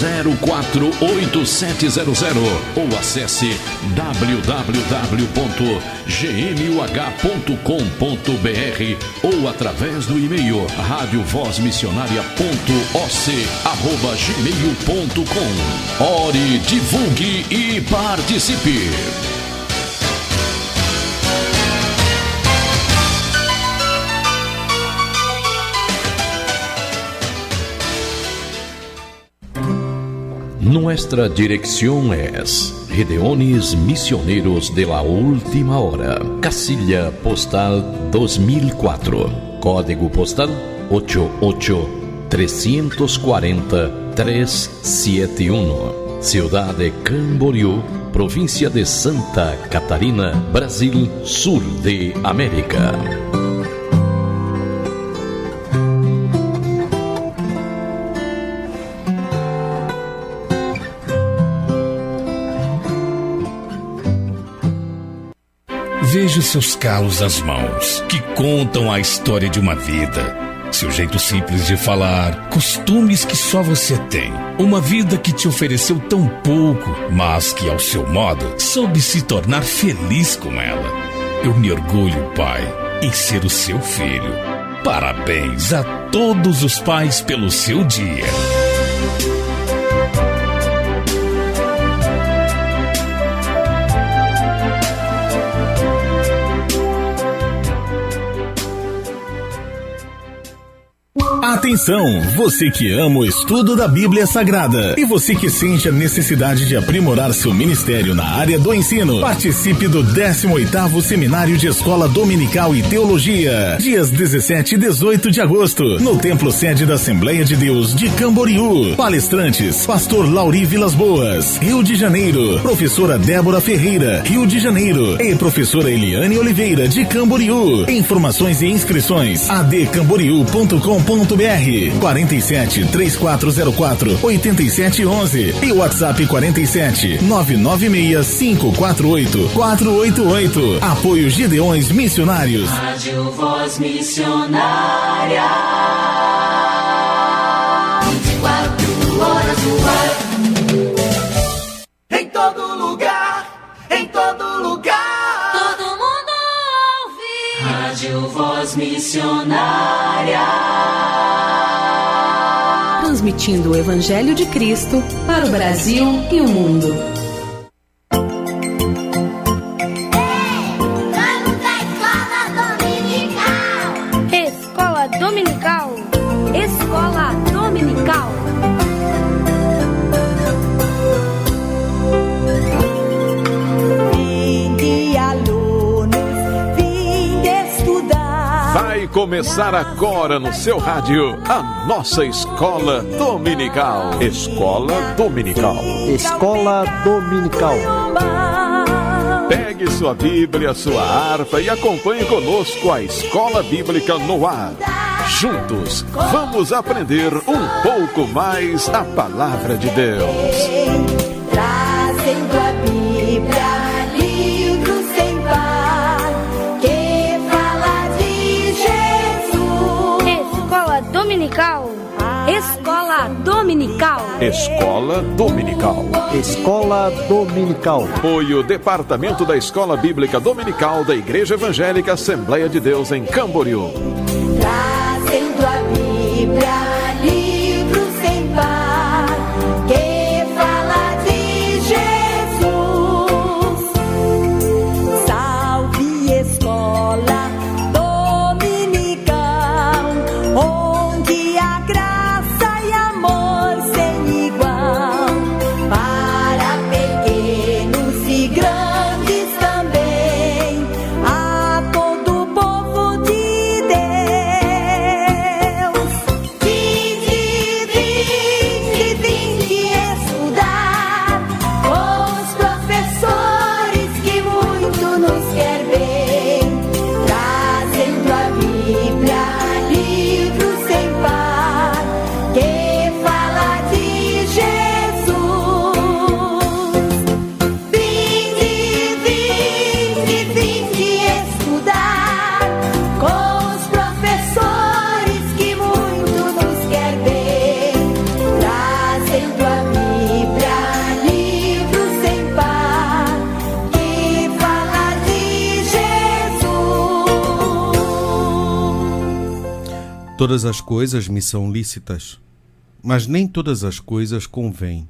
991-048-700 ou acesse www.gmuh.com.br ou através do e-mail radiovozmissionaria.oc@gmail.com. Ore, divulgue e participe. Nuestra dirección es Gedeones Misioneros de la Última Hora, Casilla Postal 2004, Código Postal 88340-371, Ciudad de Camboriú, Provincia de Santa Catarina, Brasil, Sur de América. Veja seus calos nas mãos, que contam a história de uma vida. Seu jeito simples de falar, costumes que só você tem. Uma vida que te ofereceu tão pouco, mas que, ao seu modo, soube se tornar feliz com ela. Eu me orgulho, pai, em ser o seu filho. Parabéns a todos os pais pelo seu dia. Atenção, você que ama o estudo da Bíblia Sagrada e você que sente a necessidade de aprimorar seu ministério na área do ensino, participe do 18º Seminário de Escola Dominical e Teologia, dias 17 e 18 de agosto, no Templo Sede da Assembleia de Deus de Camboriú. Palestrantes, Pastor Lauri Vilas Boas, Rio de Janeiro, Professora Débora Ferreira, Rio de Janeiro, e Professora Eliane Oliveira, de Camboriú. Informações e inscrições, adcamboriú.com.br, 47 3404 8711 e WhatsApp 47 996 548 488. Apoio Gideões Missionários. Rádio Voz Missionária, 24 horas no ar. Em todo lugar, em todo lugar, todo mundo ouve. Rádio Voz Missionária, transmitindo o Evangelho de Cristo para o Brasil e o mundo. Escola Dominical. Escola Dominical. Vinde, alunos, vinde estudar. Vai começar agora no seu rádio a nossa Escola Dominical. Escola Dominical. Escola Dominical. Pegue sua Bíblia, sua harpa e acompanhe conosco a Escola Bíblica no ar. Juntos, vamos aprender um pouco mais a Palavra de Deus. Trazendo a Bíblia, livro sem par, que fala de Jesus. Escola Dominical. Escola Dominical. Escola Dominical. Escola Dominical. Apoio Departamento da Escola Bíblica Dominical da Igreja Evangélica Assembleia de Deus em Camboriú. Trazendo a Bíblia, livro sem par, que fala de Jesus. Salve Escola Dominical, onde a graça e amor sem igual, para pequenos e grandes também, a todo o povo de Deus. Todas as coisas me são lícitas, mas nem todas as coisas convêm.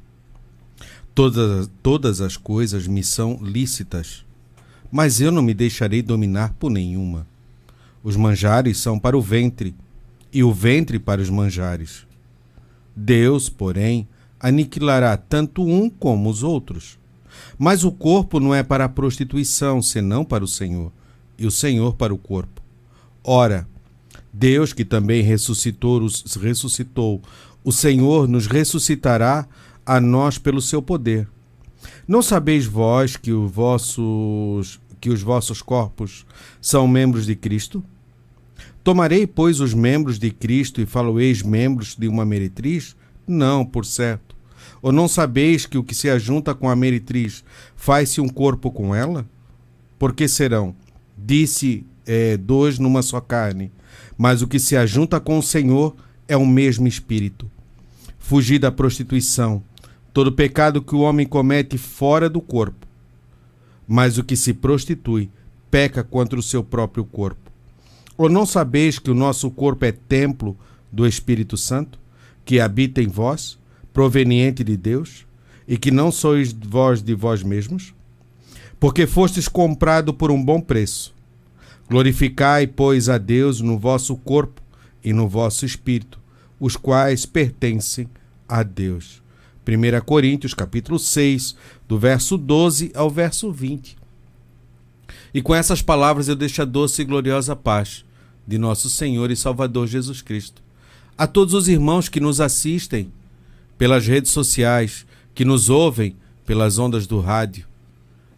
Todas as coisas me são lícitas, mas eu não me deixarei dominar por nenhuma. Os manjares são para o ventre, e o ventre para os manjares. Deus, porém, aniquilará tanto um como os outros. Mas o corpo não é para a prostituição, senão para o Senhor, e o Senhor para o corpo. Ora, Deus, que também ressuscitou, o Senhor nos ressuscitará a nós pelo seu poder. Não sabeis vós que os vossos corpos são membros de Cristo? Tomarei, pois, os membros de Cristo e faloeis membros de uma meretriz? Não, por certo. Ou não sabeis que o que se ajunta com a meretriz faz-se um corpo com ela? Porque serão, disse, dois numa só carne, mas o que se ajunta com o Senhor é o mesmo Espírito. Fugi da prostituição. Todo pecado que o homem comete fora do corpo, mas o que se prostitui peca contra o seu próprio corpo. Ou não sabeis que o nosso corpo é templo do Espírito Santo, que habita em vós, proveniente de Deus, e que não sois vós de vós mesmos? Porque fostes comprado por um bom preço. Glorificai, pois, a Deus no vosso corpo e no vosso espírito, os quais pertencem a Deus. 1 Coríntios, capítulo 6, do verso 12 ao verso 20. E com essas palavras eu deixo a doce e gloriosa paz de nosso Senhor e Salvador Jesus Cristo a todos os irmãos que nos assistem pelas redes sociais, que nos ouvem pelas ondas do rádio.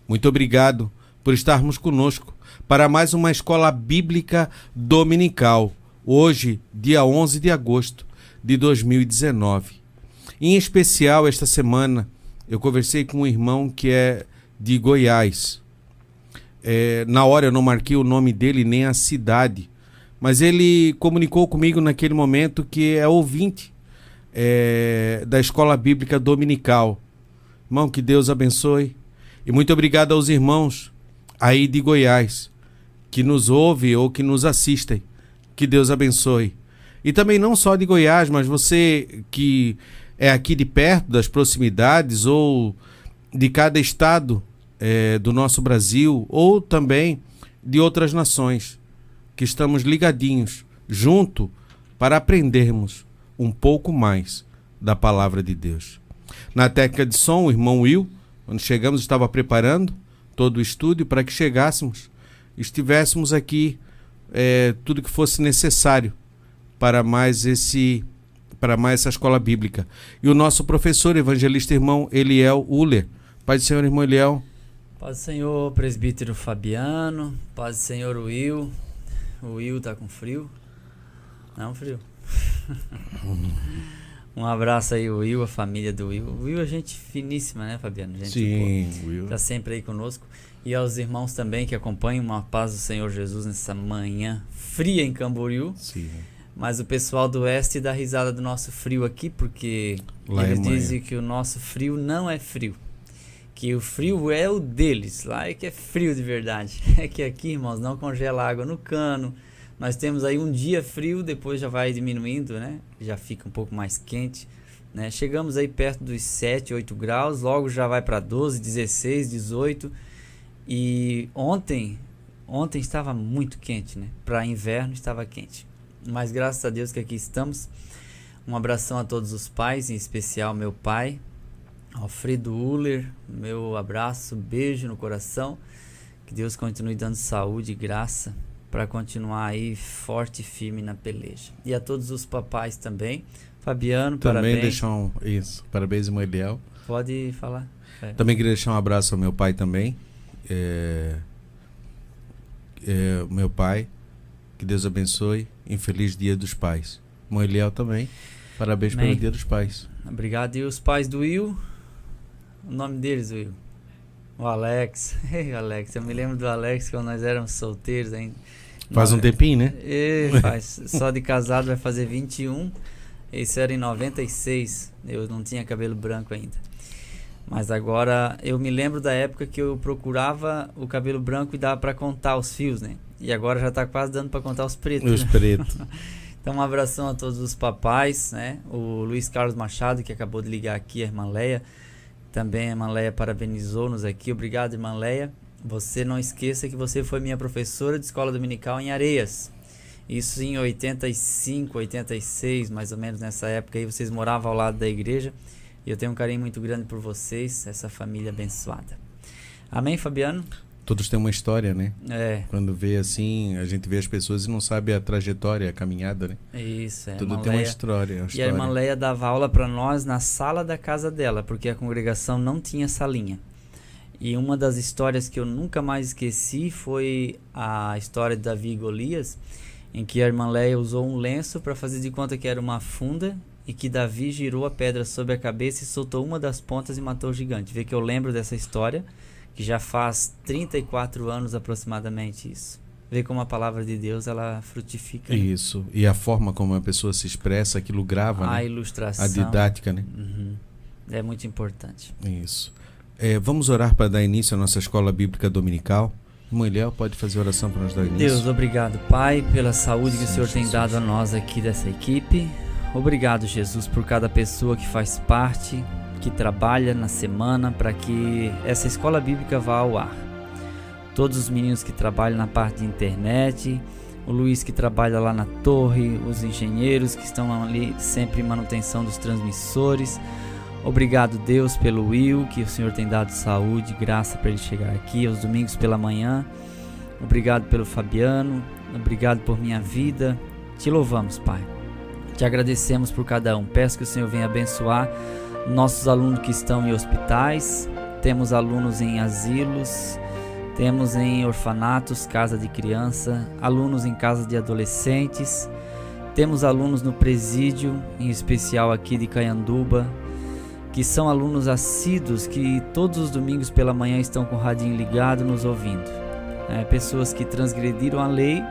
Muito obrigado por estarmos conosco para mais uma Escola Bíblica Dominical, hoje, dia 11 de agosto de 2019. Em especial, esta semana, eu conversei com um irmão que é de Goiás. Na hora eu não marquei o nome dele nem a cidade, mas ele comunicou comigo naquele momento que é ouvinte da Escola Bíblica Dominical. Irmão, que Deus abençoe. E muito obrigado aos irmãos aí de Goiás que nos ouvem ou que nos assistem. Que Deus abençoe. E também não só de Goiás, mas você que é aqui de perto, das proximidades, ou de cada estado do nosso Brasil, ou também de outras nações, que estamos ligadinhos, junto, para aprendermos um pouco mais da palavra de Deus. Na técnica de som, o irmão Will, quando chegamos, estava preparando todo o estúdio para que chegássemos, estivéssemos aqui, tudo que fosse necessário para mais essa escola bíblica. E o nosso professor, evangelista irmão Eliel Uller. Paz do Senhor, irmão Eliel. Paz do Senhor, presbítero Fabiano. Paz do Senhor, Will. O Will tá com frio? Não, frio. Um abraço aí, o Will, a família do Will. O Will é gente finíssima, né, Fabiano? Gente, sim, Will. Tá sempre aí conosco. E aos irmãos também que acompanham, uma paz do Senhor Jesus nessa manhã fria em Camboriú. Sim. Mas o pessoal do oeste dá risada do nosso frio aqui, porque lá eles dizem que o nosso frio não é frio. Que o frio é o deles. Lá é que é frio de verdade. É que aqui, irmãos, não congela água no cano. Nós temos aí um dia frio, depois já vai diminuindo, né? Já fica um pouco mais quente, né? Chegamos aí perto dos 7, 8 graus, logo já vai para 12, 16, 18. E ontem estava muito quente, né? Para inverno estava quente. Mas graças a Deus que aqui estamos. Um abração a todos os pais, em especial meu pai, Alfredo Uller. Meu abraço, beijo no coração. Que Deus continue dando saúde e graça para continuar aí forte e firme na peleja. E a todos os papais também. Fabiano, também parabéns. Deixar parabéns, irmão Eliel. Pode falar. Também queria deixar um abraço ao meu pai também. Meu pai, que Deus abençoe. Feliz Dia dos Pais. Irmão Eliel também. Parabéns pelo Dia dos Pais. Obrigado. E os pais do Will? O nome deles, Will? O Alex. Alex, eu me lembro do Alex quando nós éramos solteiros ainda. Faz um tempinho, né? Faz. Só de casado vai fazer 21. Isso era em 96. Eu não tinha cabelo branco ainda. Mas agora eu me lembro da época que eu procurava o cabelo branco e dava para contar os fios, né? E agora já tá quase dando para contar os pretos. Os pretos. Então, um abração a todos os papais, né? O Luiz Carlos Machado, que acabou de ligar aqui, a irmã Leia. Também a irmã Leia parabenizou-nos aqui. Obrigado, irmã Leia. Você não esqueça que você foi minha professora de escola dominical em Areias. Isso em 85, 86, mais ou menos nessa época aí. Vocês moravam ao lado da igreja. E eu tenho um carinho muito grande por vocês, essa família abençoada. Amém, Fabiano? Todos têm uma história, né? É. Quando vê assim, a gente vê as pessoas e não sabe a trajetória, a caminhada, né? Isso, é. Tudo tem uma história. E a irmã Leia dava aula para nós na sala da casa dela, porque a congregação não tinha salinha. E uma das histórias que eu nunca mais esqueci foi a história de Davi e Golias, em que a irmã Leia usou um lenço para fazer de conta que era uma funda e que Davi girou a pedra sobre a cabeça e soltou uma das pontas e matou o gigante. Vê que eu lembro dessa história, que já faz 34 anos aproximadamente isso. Vê como a palavra de Deus, ela frutifica. Isso. E a forma como a pessoa se expressa, aquilo grava, né? A ilustração. A didática, né? Uhum. É muito importante. Isso. Vamos orar para dar início à nossa escola bíblica dominical. Mulher, pode fazer oração para nos dar início. Deus, obrigado, Pai, pela saúde que o Senhor tem dado a nós aqui dessa equipe. Obrigado, Jesus, por cada pessoa que faz parte, que trabalha na semana para que essa escola bíblica vá ao ar. Todos os meninos que trabalham na parte de internet, o Luiz que trabalha lá na torre, os engenheiros que estão ali sempre em manutenção dos transmissores. Obrigado, Deus, pelo Will, que o Senhor tem dado saúde, graça para ele chegar aqui aos domingos pela manhã. Obrigado pelo Fabiano, obrigado por minha vida. Te louvamos, Pai. Te agradecemos por cada um. Peço que o Senhor venha abençoar nossos alunos que estão em hospitais. Temos alunos em asilos, temos em orfanatos, casa de criança, alunos em casa de adolescentes. Temos alunos no presídio, em especial aqui de Caianduba, que são alunos assíduos, que todos os domingos pela manhã estão com o radinho ligado nos ouvindo. Pessoas que transgrediram a lei,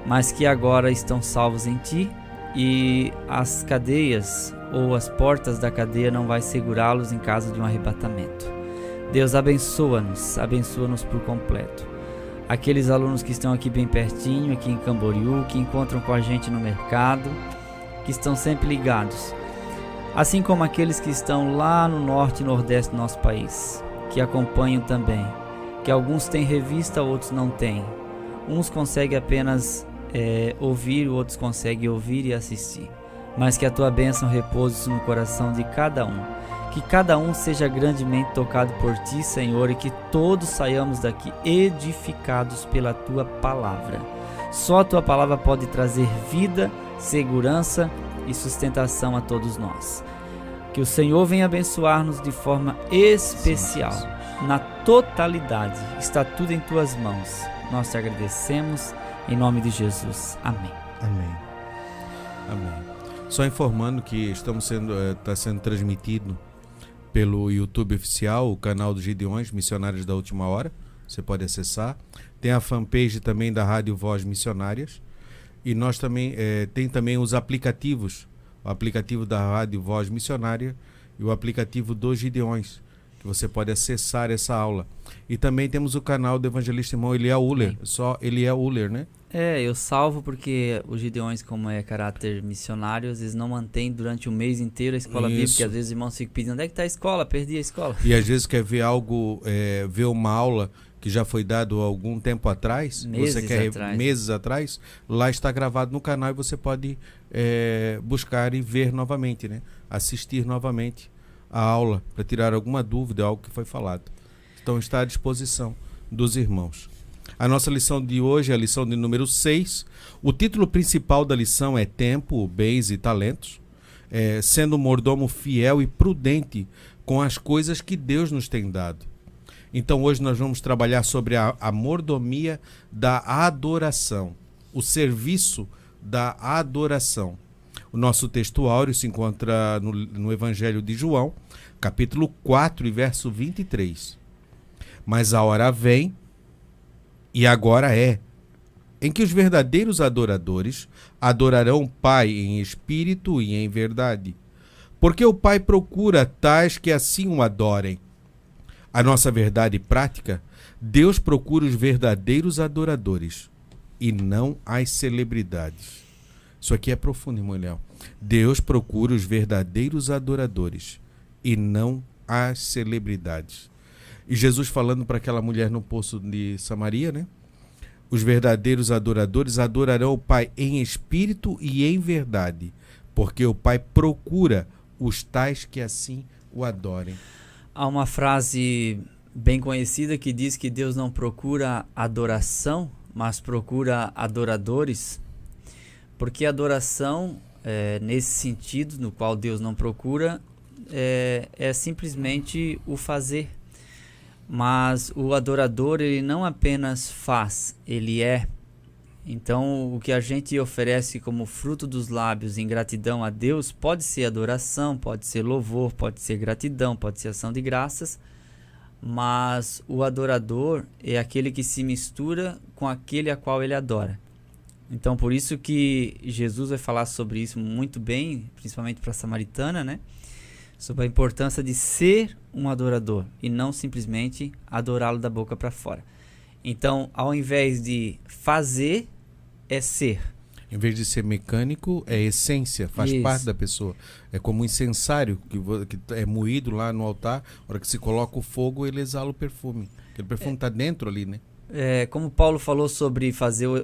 mas que agora estão salvos em Ti, e as cadeias ou as portas da cadeia não vai segurá-los em caso de um arrebatamento. Deus, abençoa-nos por completo. Aqueles alunos que estão aqui bem pertinho, aqui em Camboriú, que encontram com a gente no mercado, que estão sempre ligados, assim como aqueles que estão lá no norte e nordeste do nosso país, que acompanham também, que alguns têm revista, outros não têm. Uns conseguem apenas ouvir, outros conseguem ouvir e assistir. Mas que a Tua bênção repouse no coração de cada um. Que cada um seja grandemente tocado por Ti, Senhor, e que todos saiamos daqui edificados pela Tua palavra. Só a Tua palavra pode trazer vida, segurança e sustentação a todos nós. Que o Senhor venha abençoar-nos de forma especial, na totalidade. Está tudo em Tuas mãos. Nós Te agradecemos, em nome de Jesus. Amém. Amém. Amém. Só informando que está sendo transmitido pelo YouTube oficial, o canal dos Gideões, Missionários da Última Hora. Você pode acessar. Tem a fanpage também da Rádio Voz Missionárias. E nós também tem também os aplicativos, o aplicativo da Rádio Voz Missionária e o aplicativo dos Gideões, que você pode acessar essa aula. E também temos o canal do evangelista irmão Eliel Uller, só Eliel Uller, né? Eu salvo porque os Gideões, como é caráter missionário, às vezes não mantém durante o mês inteiro a escola bíblica, e às vezes os irmãos ficam pedindo, onde é que está a escola? Perdi a escola. E às vezes quer ver algo, ver uma aula que já foi dado há algum tempo atrás, meses atrás, lá está gravado no canal e você pode buscar e ver novamente, né? Assistir novamente a aula para tirar alguma dúvida, algo que foi falado. Então está à disposição dos irmãos. A nossa lição de hoje é a lição de número 6. O título principal da lição é Tempo, Bens e Talentos, sendo um mordomo fiel e prudente com as coisas que Deus nos tem dado. Então hoje nós vamos trabalhar sobre a mordomia da adoração, o serviço da adoração. O nosso texto áureo se encontra no Evangelho de João, capítulo 4 e verso 23. Mas a hora vem, e agora é, em que os verdadeiros adoradores adorarão o Pai em espírito e em verdade, porque o Pai procura tais que assim o adorem. A nossa verdade prática, Deus procura os verdadeiros adoradores e não as celebridades. Isso aqui é profundo, irmão Léo. Deus procura os verdadeiros adoradores e não as celebridades. E Jesus falando para aquela mulher no poço de Samaria, né? Os verdadeiros adoradores adorarão o Pai em espírito e em verdade, porque o Pai procura os tais que assim o adorem. Há uma frase bem conhecida que diz que Deus não procura adoração, mas procura adoradores, porque adoração, nesse sentido, no qual Deus não procura, é simplesmente o fazer. Mas o adorador, ele não apenas faz, ele é. Então, o que a gente oferece como fruto dos lábios em gratidão a Deus pode ser adoração, pode ser louvor, pode ser gratidão, pode ser ação de graças, mas o adorador é aquele que se mistura com aquele a qual ele adora. Então, por isso que Jesus vai falar sobre isso muito bem, principalmente para a samaritana, né? Sobre a importância de ser um adorador e não simplesmente adorá-lo da boca para fora. Então, ao invés de fazer, é ser. Em vez de ser mecânico, é essência, faz parte da pessoa. É como um incensário que é moído lá no altar, na hora que se coloca o fogo, ele exala o perfume. Aquele perfume está dentro ali, né? Como Paulo falou sobre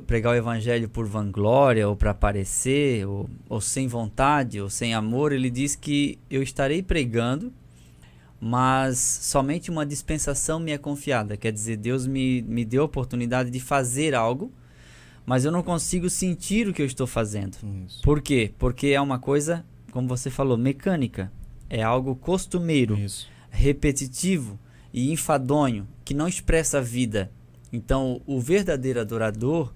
pregar o evangelho por vanglória, ou para aparecer, ou sem vontade, ou sem amor, ele diz que eu estarei pregando, mas somente uma dispensação me é confiada. Quer dizer, Deus me deu a oportunidade de fazer algo, mas eu não consigo sentir o que eu estou fazendo. Isso. Por quê? Porque é uma coisa, como você falou, mecânica. É algo costumeiro, repetitivo e enfadonho, que não expressa a vida. Então, o verdadeiro adorador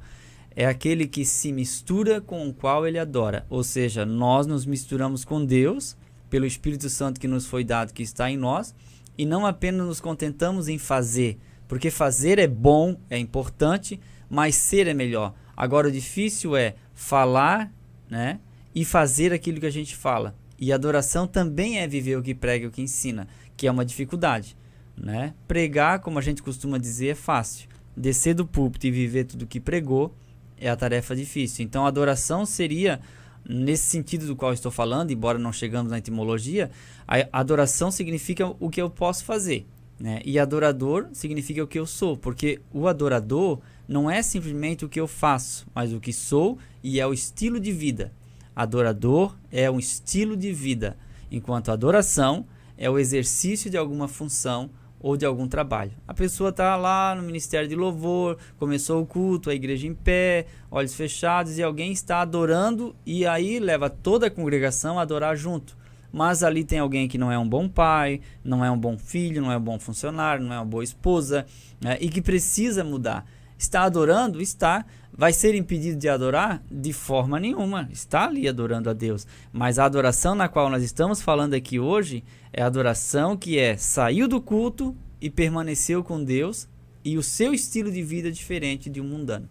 é aquele que se mistura com o qual ele adora. Ou seja, nós nos misturamos com Deus, pelo Espírito Santo que nos foi dado, que está em nós, e não apenas nos contentamos em fazer, porque fazer é bom, é importante, mas ser é melhor. Agora, o difícil é falar, né, e fazer aquilo que a gente fala. E adoração também é viver o que prega e o que ensina, que é uma dificuldade, né? Pregar, como a gente costuma dizer, é fácil. Descer do púlpito e viver tudo o que pregou é a tarefa difícil. Então, a adoração seria, nesse sentido do qual estou falando, embora não chegamos na etimologia, a adoração significa o que eu posso fazer, né? E adorador significa o que eu sou, porque o adorador não é simplesmente o que eu faço, mas o que sou, e é o estilo de vida. Adorador é um estilo de vida, enquanto adoração é o exercício de alguma função ou de algum trabalho. A pessoa está lá no ministério de louvor, começou o culto, a igreja em pé, olhos fechados, e alguém está adorando, e aí leva toda a congregação a adorar junto. Mas ali tem alguém que não é um bom pai, não é um bom filho, não é um bom funcionário, não é uma boa esposa, né, e que precisa mudar. Está adorando? Está. Vai ser impedido de adorar? De forma nenhuma. Está ali adorando a Deus. Mas a adoração na qual nós estamos falando aqui hoje é a adoração que saiu do culto e permaneceu com Deus, e o seu estilo de vida é diferente de um mundano.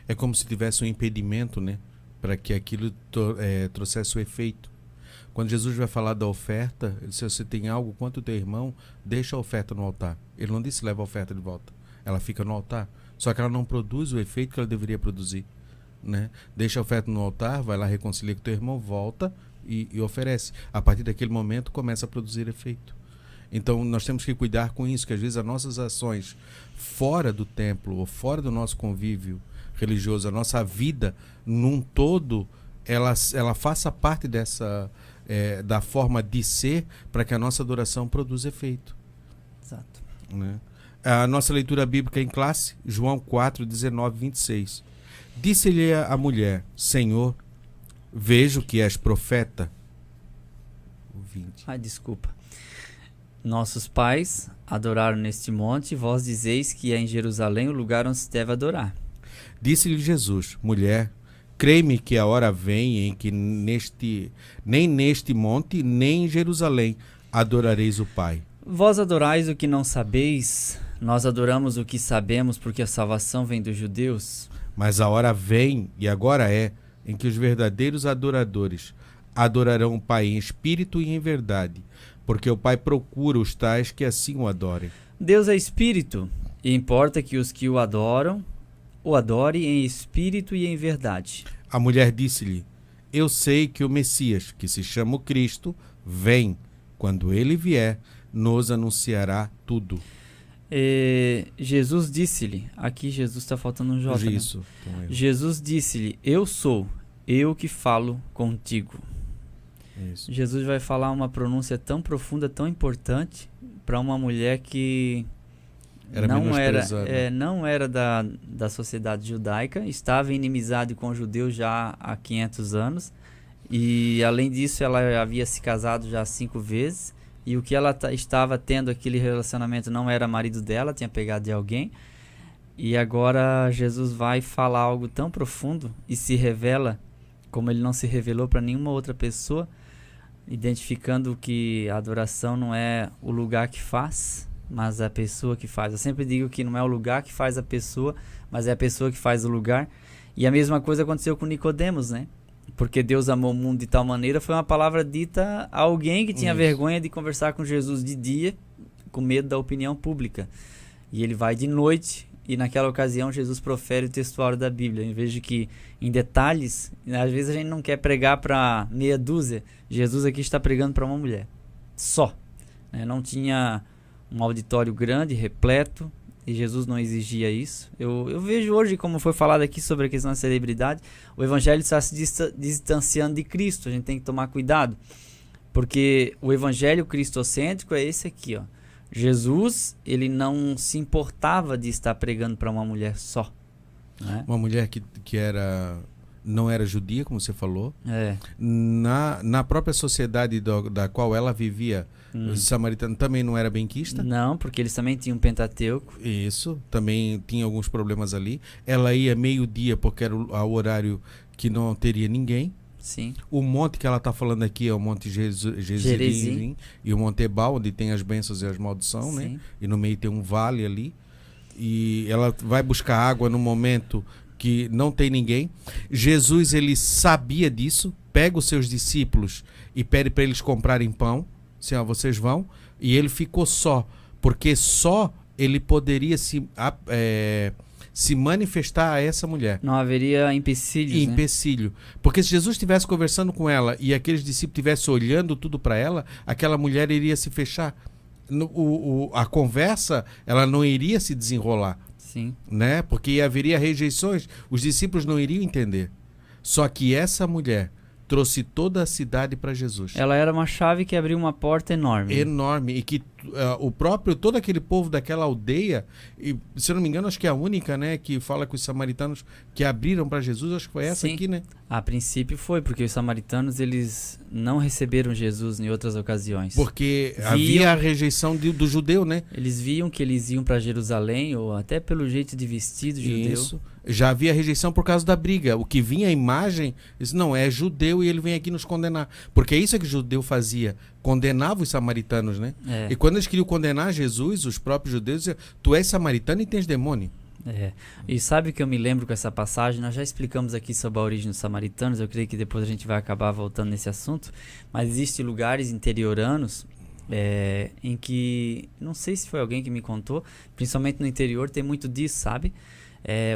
É como se tivesse um impedimento, né, para que aquilo trouxesse o efeito. Quando Jesus vai falar da oferta, ele disse: se você tem algo quanto o teu irmão, deixa a oferta no altar. Ele não disse leva a oferta de volta. Ela fica no altar. Só que ela não produz o efeito que ela deveria produzir, né? Deixa a oferta no altar, vai lá, reconcilia com teu irmão, volta e oferece. A partir daquele momento começa a produzir efeito. Então nós temos que cuidar com isso, que às vezes as nossas ações fora do templo ou fora do nosso convívio religioso, a nossa vida num todo, ela faça parte dessa da forma de ser, para que a nossa adoração produza efeito. Exato. Né? A nossa leitura bíblica em classe, João 4, 19, 26. Disse-lhe a mulher: Senhor, vejo que és profeta. 20. Desculpa. Nossos pais adoraram neste monte, vós dizeis que é em Jerusalém o lugar onde se deve adorar. Disse-lhe Jesus: Mulher, crê-me que a hora vem em que nem neste monte, nem em Jerusalém adorareis o Pai. Vós adorais o que não sabeis, nós adoramos o que sabemos, porque a salvação vem dos judeus. Mas a hora vem, e agora é, em que os verdadeiros adoradores adorarão o Pai em espírito e em verdade, porque o Pai procura os tais que assim o adorem. Deus é espírito, e importa que os que o adorem em espírito e em verdade. A mulher disse-lhe: eu sei que o Messias, que se chama o Cristo, vem. Quando ele vier, nos anunciará tudo. Jesus disse-lhe, aqui Jesus está faltando um J, Isso, né? então Jesus disse-lhe: eu sou, eu que falo contigo. Isso. Jesus vai falar uma pronúncia tão profunda, tão importante para uma mulher que não era da sociedade judaica, estava em inimizade com os judeus já há 500 anos, e além disso ela havia se casado já 5 vezes, e o que ela estava tendo aquele relacionamento não era marido dela, tinha pegado de alguém, e agora Jesus vai falar algo tão profundo e se revela como ele não se revelou para nenhuma outra pessoa, identificando que a adoração não é o lugar que faz, mas a pessoa que faz. Eu sempre digo que não é o lugar que faz a pessoa, mas é a pessoa que faz o lugar. E a mesma coisa aconteceu com Nicodemos, né? Porque Deus amou o mundo de tal maneira, foi uma palavra dita a alguém que tinha vergonha de conversar com Jesus de dia, com medo da opinião pública. E ele vai de noite, e naquela ocasião Jesus profere o textuário da Bíblia. Em vez de que em detalhes, às vezes a gente não quer pregar para meia dúzia, Jesus aqui está pregando para uma mulher. Só. Não tinha um auditório grande, repleto, e Jesus não exigia isso. Eu vejo hoje, como foi falado aqui sobre a questão da celebridade, o evangelho está se distanciando de Cristo. A gente tem que tomar cuidado, porque o evangelho cristocêntrico é esse aqui, ó. Jesus, ele não se importava de estar pregando para uma mulher só, né? Uma mulher que não era judia, como você falou. Na própria sociedade da qual ela vivia, o samaritano também não era benquista. Não, porque eles também tinham Pentateuco. Isso, também tinha alguns problemas ali. Ela ia meio-dia porque era o horário que não teria ninguém. Sim. O monte que ela está falando aqui é o Monte Gerizim e o Monte Ebal, onde tem as bênçãos e as maldições, né? E no meio tem um vale ali. E ela vai buscar água no momento que não tem ninguém. Jesus, ele sabia disso, pega os seus discípulos e pede para eles comprarem pão. Assim, ó, vocês vão. E ele ficou só, porque só ele poderia se manifestar a essa mulher. Não haveria empecilho. Né? Porque se Jesus estivesse conversando com ela e aqueles discípulos estivessem olhando tudo para ela, aquela mulher iria se fechar. A conversa, ela não iria se desenrolar. Sim. Né? Porque haveria rejeições, os discípulos não iriam entender. Só que essa mulher trouxe toda a cidade para Jesus. Ela era uma chave que abriu uma porta enorme. Enorme. E que todo aquele povo daquela aldeia, e, se eu não me engano, acho que é a única, né, que fala com os samaritanos que abriram para Jesus, acho que foi essa. Sim. Aqui, né? A princípio foi, porque os samaritanos, eles não receberam Jesus em outras ocasiões. Porque havia a rejeição do judeu, né? Eles viam que eles iam para Jerusalém, ou até pelo jeito de vestido judeu. Isso. Já havia rejeição por causa da briga. O que vinha a imagem, disse, não, é judeu e ele vem aqui nos condenar. Porque é isso que o judeu fazia. Condenava os samaritanos, né? E quando eles queriam condenar Jesus, os próprios judeus diziam, tu és samaritano e tens demônio. E sabe que eu me lembro com essa passagem, nós já explicamos aqui sobre a origem dos samaritanos, eu creio que depois a gente vai acabar voltando nesse assunto, mas existem lugares interioranos em que, não sei se foi alguém que me contou, principalmente no interior tem muito disso, sabe?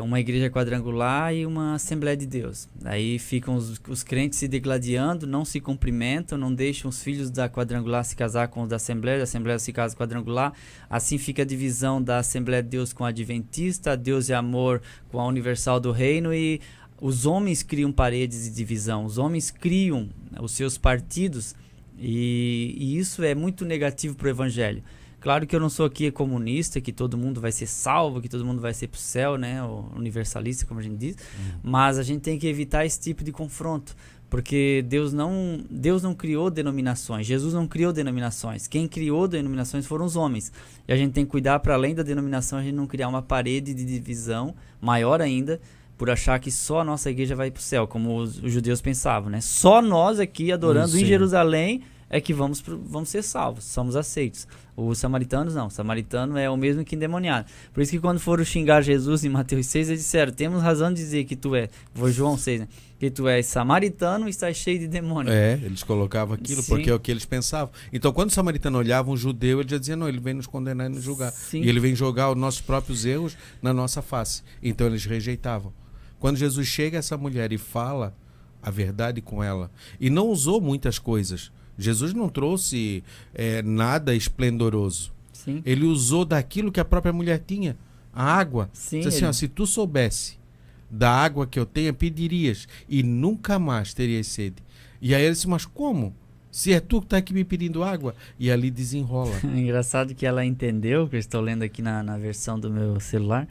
Uma igreja quadrangular e uma Assembleia de Deus. Aí ficam os crentes se degladiando, não se cumprimentam, não deixam os filhos da quadrangular se casar com os da Assembleia se casa com a quadrangular. Assim fica a divisão da Assembleia de Deus com a Adventista, a Deus e Amor com a Universal do Reino, e os homens criam paredes de divisão, os homens criam os seus partidos, e isso é muito negativo para o Evangelho. Claro que eu não sou aqui comunista, que todo mundo vai ser salvo, que todo mundo vai ser para o céu, né? O universalista, como a gente diz. Mas a gente tem que evitar esse tipo de confronto, porque Deus não criou denominações, Jesus não criou denominações. Quem criou denominações foram os homens. E a gente tem que cuidar, para além da denominação, a gente não criar uma parede de divisão, maior ainda, por achar que só a nossa igreja vai para o céu, como os judeus pensavam, né? Só nós aqui adorando em Jerusalém é que vamos ser salvos, somos aceitos. Os samaritanos não, o samaritano é o mesmo que endemoniado. Por isso que quando foram xingar Jesus em Mateus 6, eles disseram, temos razão de dizer que tu és, João 6, né? Que tu és samaritano e estás cheio de demônio. Eles colocavam aquilo porque é o que eles pensavam. Então quando o samaritano olhava um judeu, ele já dizia, não, ele vem nos condenar e nos julgar. Sim. E ele vem jogar os nossos próprios erros na nossa face. Então eles rejeitavam. Quando Jesus chega a essa mulher e fala a verdade com ela, e não usou muitas coisas, Jesus não trouxe nada esplendoroso. Sim. Ele usou daquilo que a própria mulher tinha, a água. Sim, Diz assim, se tu soubesse da água que eu tenho, pedirias e nunca mais terias sede. E aí ele disse, mas como? Se é tu que está aqui me pedindo água? E ali desenrola. Engraçado que ela entendeu, que eu estou lendo aqui na versão do meu celular,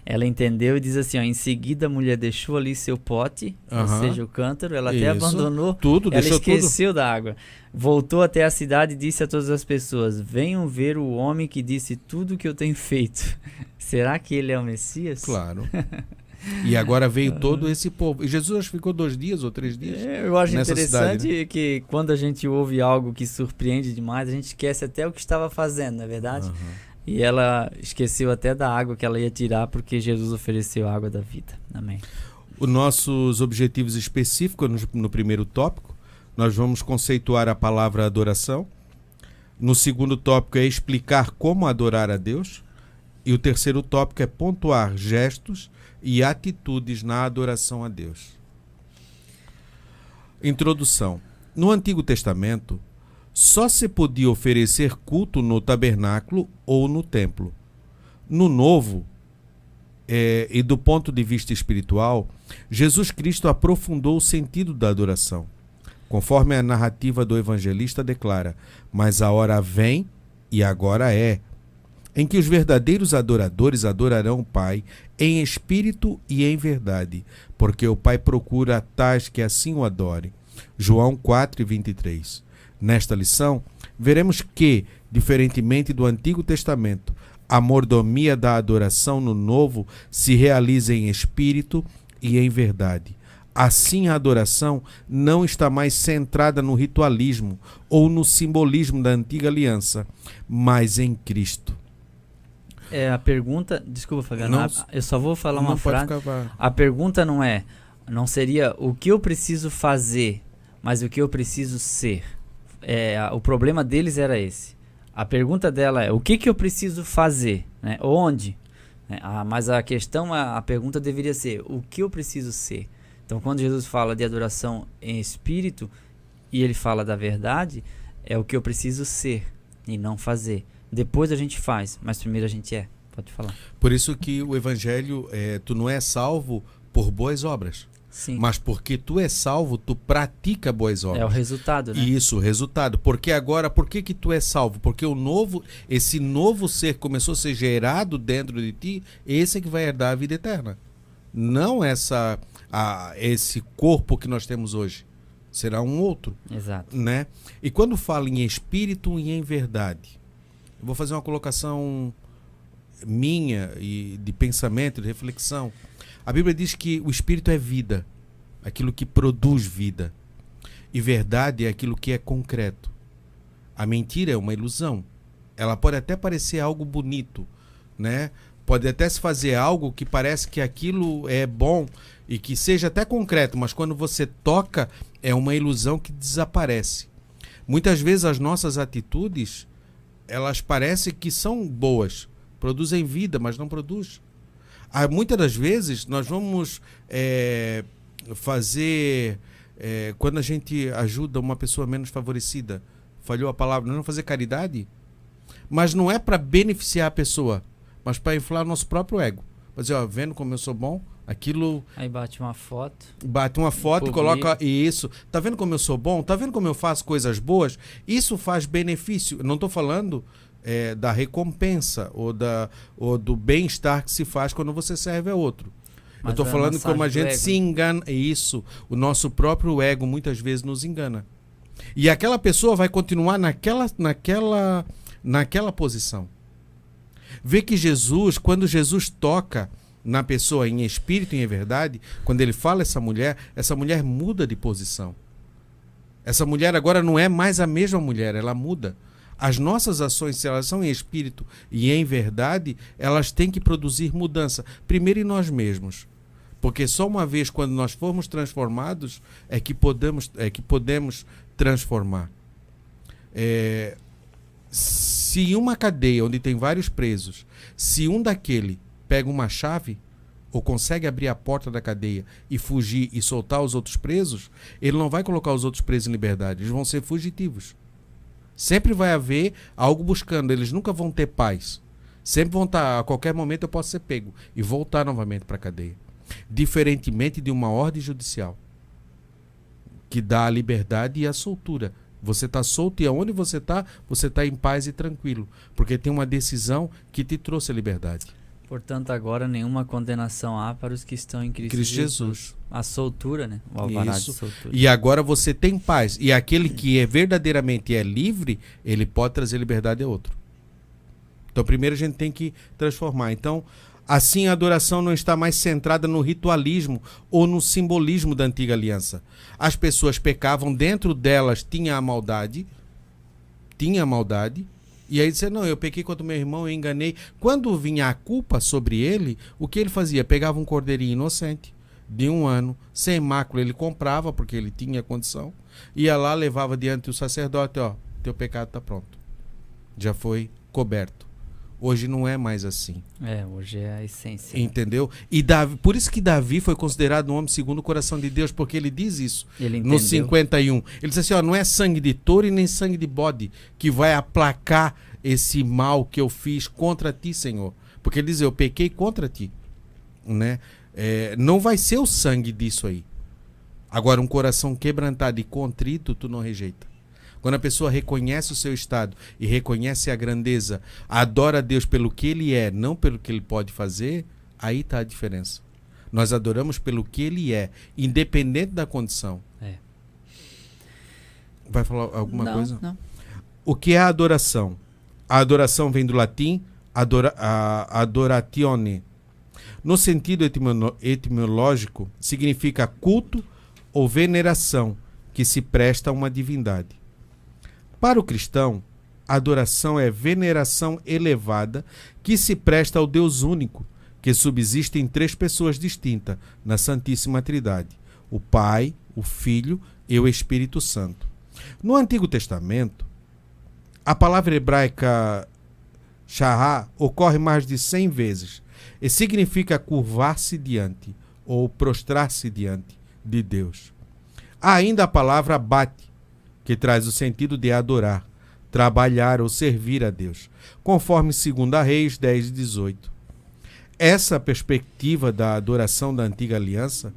ela entendeu e diz assim, ó, em seguida a mulher deixou ali seu pote, ou seja, o cântaro, ela até abandonou, tudo, ela esqueceu da água. Voltou até a cidade e disse a todas as pessoas, venham ver o homem que disse tudo que eu tenho feito. Será que ele é o Messias? Claro. E agora veio todo esse povo. E Jesus ficou 2 dias ou 3 dias. Eu acho interessante cidade, né? Que quando a gente ouve algo que surpreende demais, a gente esquece até o que estava fazendo, não é verdade? E ela esqueceu até da água que ela ia tirar, porque Jesus ofereceu a água da vida. Amém. Os nossos objetivos específicos no primeiro tópico, nós vamos conceituar a palavra adoração. No segundo tópico é explicar como adorar a Deus. E o terceiro tópico é pontuar gestos e atitudes na adoração a Deus. Introdução. No Antigo Testamento, só se podia oferecer culto no tabernáculo ou no templo. No Novo, e do ponto de vista espiritual, Jesus Cristo aprofundou o sentido da adoração. Conforme a narrativa do evangelista declara, mas a hora vem e agora é, em que os verdadeiros adoradores adorarão o Pai em espírito e em verdade, porque o Pai procura tais que assim o adorem. João 4:23. Nesta lição, veremos que, diferentemente do Antigo Testamento, a mordomia da adoração no Novo se realiza em espírito e em verdade. Assim, a adoração não está mais centrada no ritualismo ou no simbolismo da antiga aliança, mas em Cristo. A pergunta, desculpa, Fabiano, eu só vou falar uma frase. A pergunta não seria o que eu preciso fazer, mas o que eu preciso ser. O problema deles era esse. A pergunta dela é o que eu preciso fazer, né? Onde? Mas a questão, a pergunta deveria ser o que eu preciso ser. Então, quando Jesus fala de adoração em espírito e ele fala da verdade, é o que eu preciso ser e não fazer. Depois a gente faz, mas primeiro a gente é. Pode falar. Por isso que o evangelho, tu não é salvo por boas obras. Sim. Mas porque tu é salvo, tu pratica boas obras. É o resultado, né? Isso, o resultado. Porque agora, por que tu é salvo? Porque esse novo ser começou a ser gerado dentro de ti, esse é que vai herdar a vida eterna. Não esse corpo que nós temos hoje. Será um outro. Exato. Né? E quando fala em espírito e em verdade, eu vou fazer uma colocação minha e de pensamento, de reflexão. A Bíblia diz que o espírito é vida, aquilo que produz vida. E verdade é aquilo que é concreto. A mentira é uma ilusão. Ela pode até parecer algo bonito, né? Pode até se fazer algo que parece que aquilo é bom e que seja até concreto, mas quando você toca, é uma ilusão que desaparece. Muitas vezes as nossas atitudes, elas parecem que são boas, produzem vida, mas não produzem. Muitas das vezes nós vamos fazer, quando a gente ajuda uma pessoa menos favorecida, falhou a palavra, nós vamos fazer caridade, mas não é para beneficiar a pessoa, mas para inflar nosso próprio ego. Para dizer, vendo como eu sou bom, aquilo... Aí bate uma foto e coloca isso. Tá vendo como eu sou bom? Tá vendo como eu faço coisas boas? Isso faz benefício. Não estou falando da recompensa ou do bem-estar que se faz quando você serve a outro. Mas eu estou falando como a gente se engana. Isso, o nosso próprio ego muitas vezes nos engana. E aquela pessoa vai continuar naquela posição. Vê que Jesus, quando Jesus toca na pessoa em espírito e em verdade, quando ele fala essa mulher muda de posição. Essa mulher agora não é mais a mesma mulher, ela muda. As nossas ações, se elas são em espírito e em verdade, elas têm que produzir mudança. Primeiro em nós mesmos. Porque só uma vez quando nós formos transformados é que podemos transformar. Se em uma cadeia onde tem vários presos, se um daquele pega uma chave, ou consegue abrir a porta da cadeia e fugir e soltar os outros presos, ele não vai colocar os outros presos em liberdade. Eles vão ser fugitivos. Sempre vai haver algo buscando. Eles nunca vão ter paz. Sempre vão estar, a qualquer momento eu posso ser pego e voltar novamente para a cadeia. Diferentemente de uma ordem judicial, que dá a liberdade e a soltura. Você está solto e aonde você está em paz e tranquilo. Porque tem uma decisão que te trouxe a liberdade. Portanto, agora nenhuma condenação há para os que estão em Cristo Jesus. A soltura, né? O alvará de soltura. E agora você tem paz. E aquele que verdadeiramente é livre, ele pode trazer liberdade a outro. Então, primeiro a gente tem que transformar. Então, assim a adoração não está mais centrada no ritualismo ou no simbolismo da antiga aliança. As pessoas pecavam, dentro delas tinha a maldade, e aí disse, não, eu pequei contra o meu irmão, eu enganei. Quando vinha a culpa sobre ele, o que ele fazia? Pegava um cordeirinho inocente, de 1 ano, sem mácula, ele comprava, porque ele tinha condição, ia lá, levava diante do sacerdote, ó, teu pecado está pronto. Já foi coberto. Hoje não é mais assim. Hoje é a essência. Entendeu? E Davi, por isso que Davi foi considerado um homem segundo o coração de Deus, porque ele diz isso. Ele no 51. Ele diz assim, ó, não é sangue de touro e nem sangue de bode que vai aplacar esse mal que eu fiz contra ti, Senhor. Porque ele diz, eu pequei contra ti. Né? Não vai ser o sangue disso aí. Agora, um coração quebrantado e contrito, tu não rejeita. Quando a pessoa reconhece o seu estado e reconhece a grandeza, adora a Deus pelo que Ele é, não pelo que Ele pode fazer, aí está a diferença. Nós adoramos pelo que Ele é, independente da condição. Vai falar alguma coisa? Não. O que é a adoração? A adoração vem do latim adoratione. No sentido etimológico, significa culto ou veneração que se presta a uma divindade. Para o cristão, a adoração é veneração elevada que se presta ao Deus único, que subsiste em 3 pessoas distintas na Santíssima Trindade, o Pai, o Filho e o Espírito Santo. No Antigo Testamento, a palavra hebraica shahá ocorre mais de 100 vezes e significa curvar-se diante ou prostrar-se diante de Deus. Há ainda a palavra bate, que traz o sentido de adorar, trabalhar ou servir a Deus, conforme 2 Reis 10:18. Essa perspectiva da adoração da antiga aliança,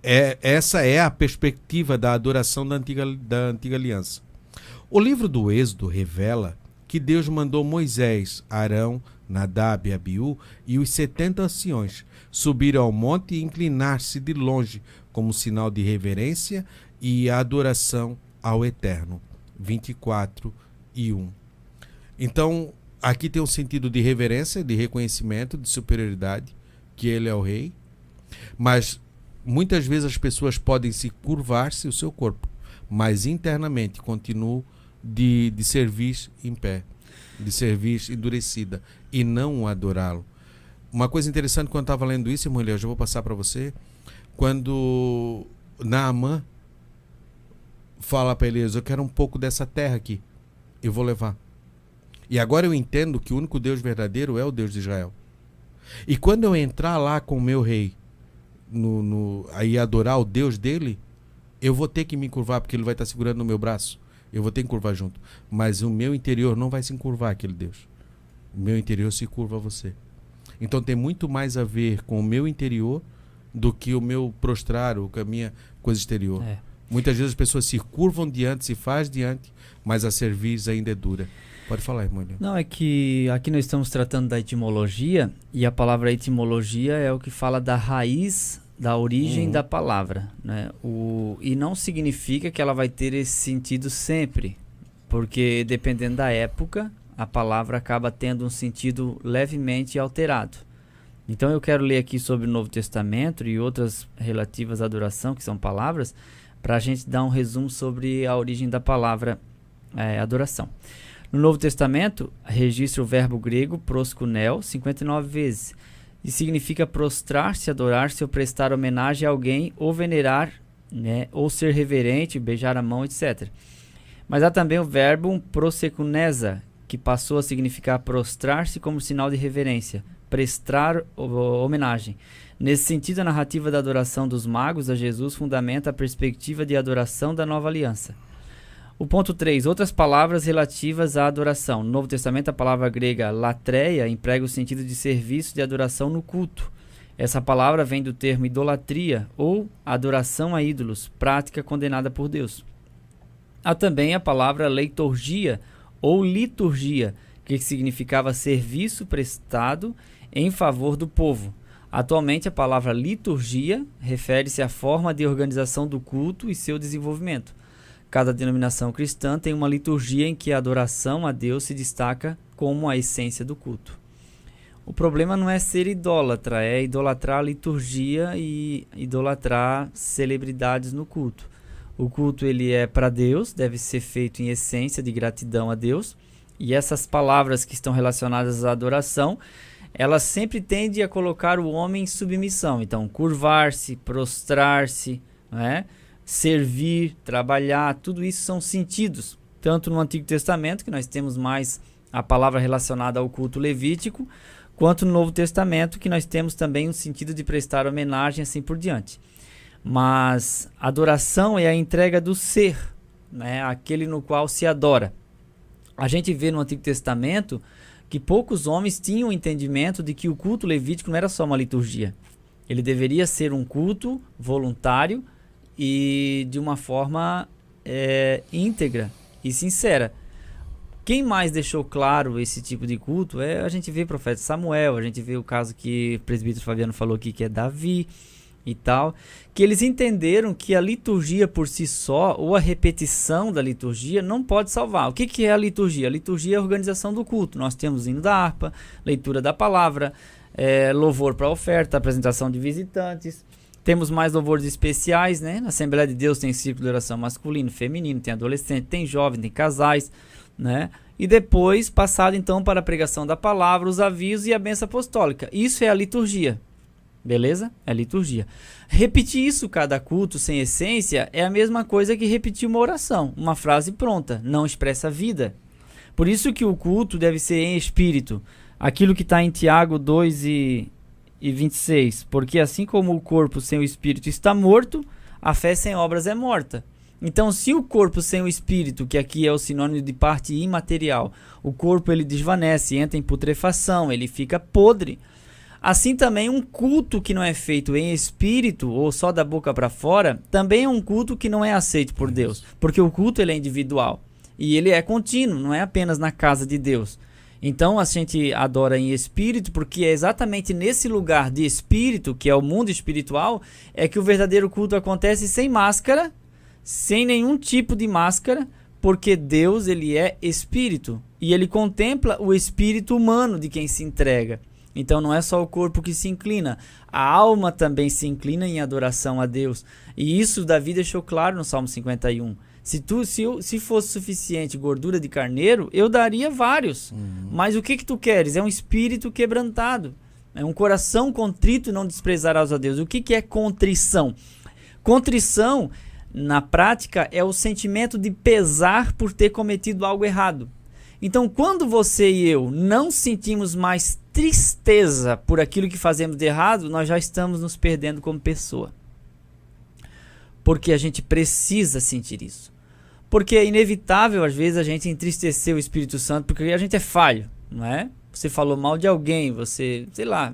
essa é a perspectiva da adoração da antiga aliança. O livro do Êxodo revela que Deus mandou Moisés, Arão, Nadab e Abiú e os 70 anciões subir ao monte e inclinar-se de longe como sinal de reverência e a adoração ao Eterno. 24:1. Então, aqui tem um sentido de reverência, de reconhecimento, de superioridade, que ele é o rei. Mas, muitas vezes as pessoas podem se curvar-se o seu corpo, mas internamente continuam de servir em pé, de servir endurecida, e não adorá-lo. Uma coisa interessante, quando eu estava lendo isso, irmão Elias, eu vou passar para você, quando Naamã fala para Elias, eu quero um pouco dessa terra aqui, eu vou levar. E agora eu entendo que o único Deus verdadeiro é o Deus de Israel. E quando eu entrar lá com o meu rei, aí adorar o Deus dele, eu vou ter que me curvar, porque ele vai estar segurando no meu braço. Eu vou ter que curvar junto. Mas o meu interior não vai se encurvar aquele Deus. O meu interior se curva a você. Então tem muito mais a ver com o meu interior do que o meu prostrar, ou com a minha coisa exterior. Muitas vezes as pessoas se curvam diante, se faz diante, mas a cerviz ainda é dura. Pode falar, irmão. Não, é que aqui nós estamos tratando da etimologia, e a palavra etimologia é o que fala da raiz, da origem da palavra, né? E não significa que ela vai ter esse sentido sempre, porque dependendo da época, a palavra acaba tendo um sentido levemente alterado. Então eu quero ler aqui sobre o Novo Testamento e outras relativas à adoração, que são palavras, para a gente dar um resumo sobre a origem da palavra adoração. No Novo Testamento, registra o verbo grego proskuneo 59 vezes, e significa prostrar-se, adorar-se ou prestar homenagem a alguém, ou venerar, né, ou ser reverente, beijar a mão, etc. Mas há também o verbo prosekunesa, que passou a significar prostrar-se como sinal de reverência, prestar homenagem. Nesse sentido, a narrativa da adoração dos magos a Jesus fundamenta a perspectiva de adoração da nova aliança. O ponto 3. Outras palavras relativas à adoração. No Novo Testamento, a palavra grega latreia emprega o sentido de serviço de adoração no culto. Essa palavra vem do termo idolatria ou adoração a ídolos, prática condenada por Deus. Há também a palavra leiturgia ou liturgia, que significava serviço prestado em favor do povo. Atualmente, a palavra liturgia refere-se à forma de organização do culto e seu desenvolvimento. Cada denominação cristã tem uma liturgia em que a adoração a Deus se destaca como a essência do culto. O problema não é ser idólatra, é idolatrar a liturgia e idolatrar celebridades no culto. O culto ele é para Deus, deve ser feito em essência de gratidão a Deus. E essas palavras que estão relacionadas à adoração, elas sempre tendem a colocar o homem em submissão. Então, curvar-se, prostrar-se, né? Servir, trabalhar, tudo isso são sentidos. Tanto no Antigo Testamento, que nós temos mais a palavra relacionada ao culto levítico, quanto no Novo Testamento, que nós temos também um sentido de prestar homenagem, assim por diante. Mas adoração é a entrega do ser, né? Aquele no qual se adora. A gente vê no Antigo Testamento que poucos homens tinham o entendimento de que o culto levítico não era só uma liturgia. Ele deveria ser um culto voluntário e de uma forma íntegra e sincera. Quem mais deixou claro esse tipo de culto a gente vê o profeta Samuel, a gente vê o caso que o presbítero Fabiano falou aqui, que é Davi e tal, que eles entenderam que a liturgia por si só, ou a repetição da liturgia, não pode salvar. O que é a liturgia? A liturgia é a organização do culto. Nós temos hino da harpa, leitura da palavra, louvor para a oferta, apresentação de visitantes. Temos mais louvores especiais, né? Na Assembleia de Deus tem círculo de oração masculino, feminino, tem adolescente, tem jovem, tem casais, né? E depois, passado então para a pregação da palavra, os avisos e a bênção apostólica. Isso é a liturgia. Beleza? É a liturgia. Repetir isso cada culto sem essência é a mesma coisa que repetir uma oração. Uma frase pronta, não expressa vida. Por isso que o culto deve ser em espírito. Aquilo que está em Tiago 2 e 26. Porque assim como o corpo sem o espírito está morto, a fé sem obras é morta. Então, se o corpo sem o espírito, que aqui é o sinônimo de parte imaterial, o corpo ele desvanece, entra em putrefação, ele fica podre. Assim também um culto que não é feito em espírito ou só da boca para fora, também é um culto que não é aceito por Deus, porque o culto ele é individual e ele é contínuo, não é apenas na casa de Deus. Então a gente adora em espírito porque é exatamente nesse lugar de espírito, que é o mundo espiritual, é que o verdadeiro culto acontece sem máscara, sem nenhum tipo de máscara, porque Deus ele é espírito e ele contempla o espírito humano de quem se entrega. Então não é só o corpo que se inclina, a alma também se inclina em adoração a Deus. E isso Davi deixou claro no Salmo 51. Se fosse suficiente gordura de carneiro, eu daria vários. Mas o que tu queres? É um espírito quebrantado. É um coração contrito, não desprezarás a Deus. O que é contrição? Contrição, na prática, é o sentimento de pesar por ter cometido algo errado. Então, quando você e eu não sentimos mais tristeza por aquilo que fazemos de errado, nós já estamos nos perdendo como pessoa. Porque a gente precisa sentir isso. Porque é inevitável, às vezes, a gente entristecer o Espírito Santo, porque a gente é falho, não é? Você falou mal de alguém, você, sei lá,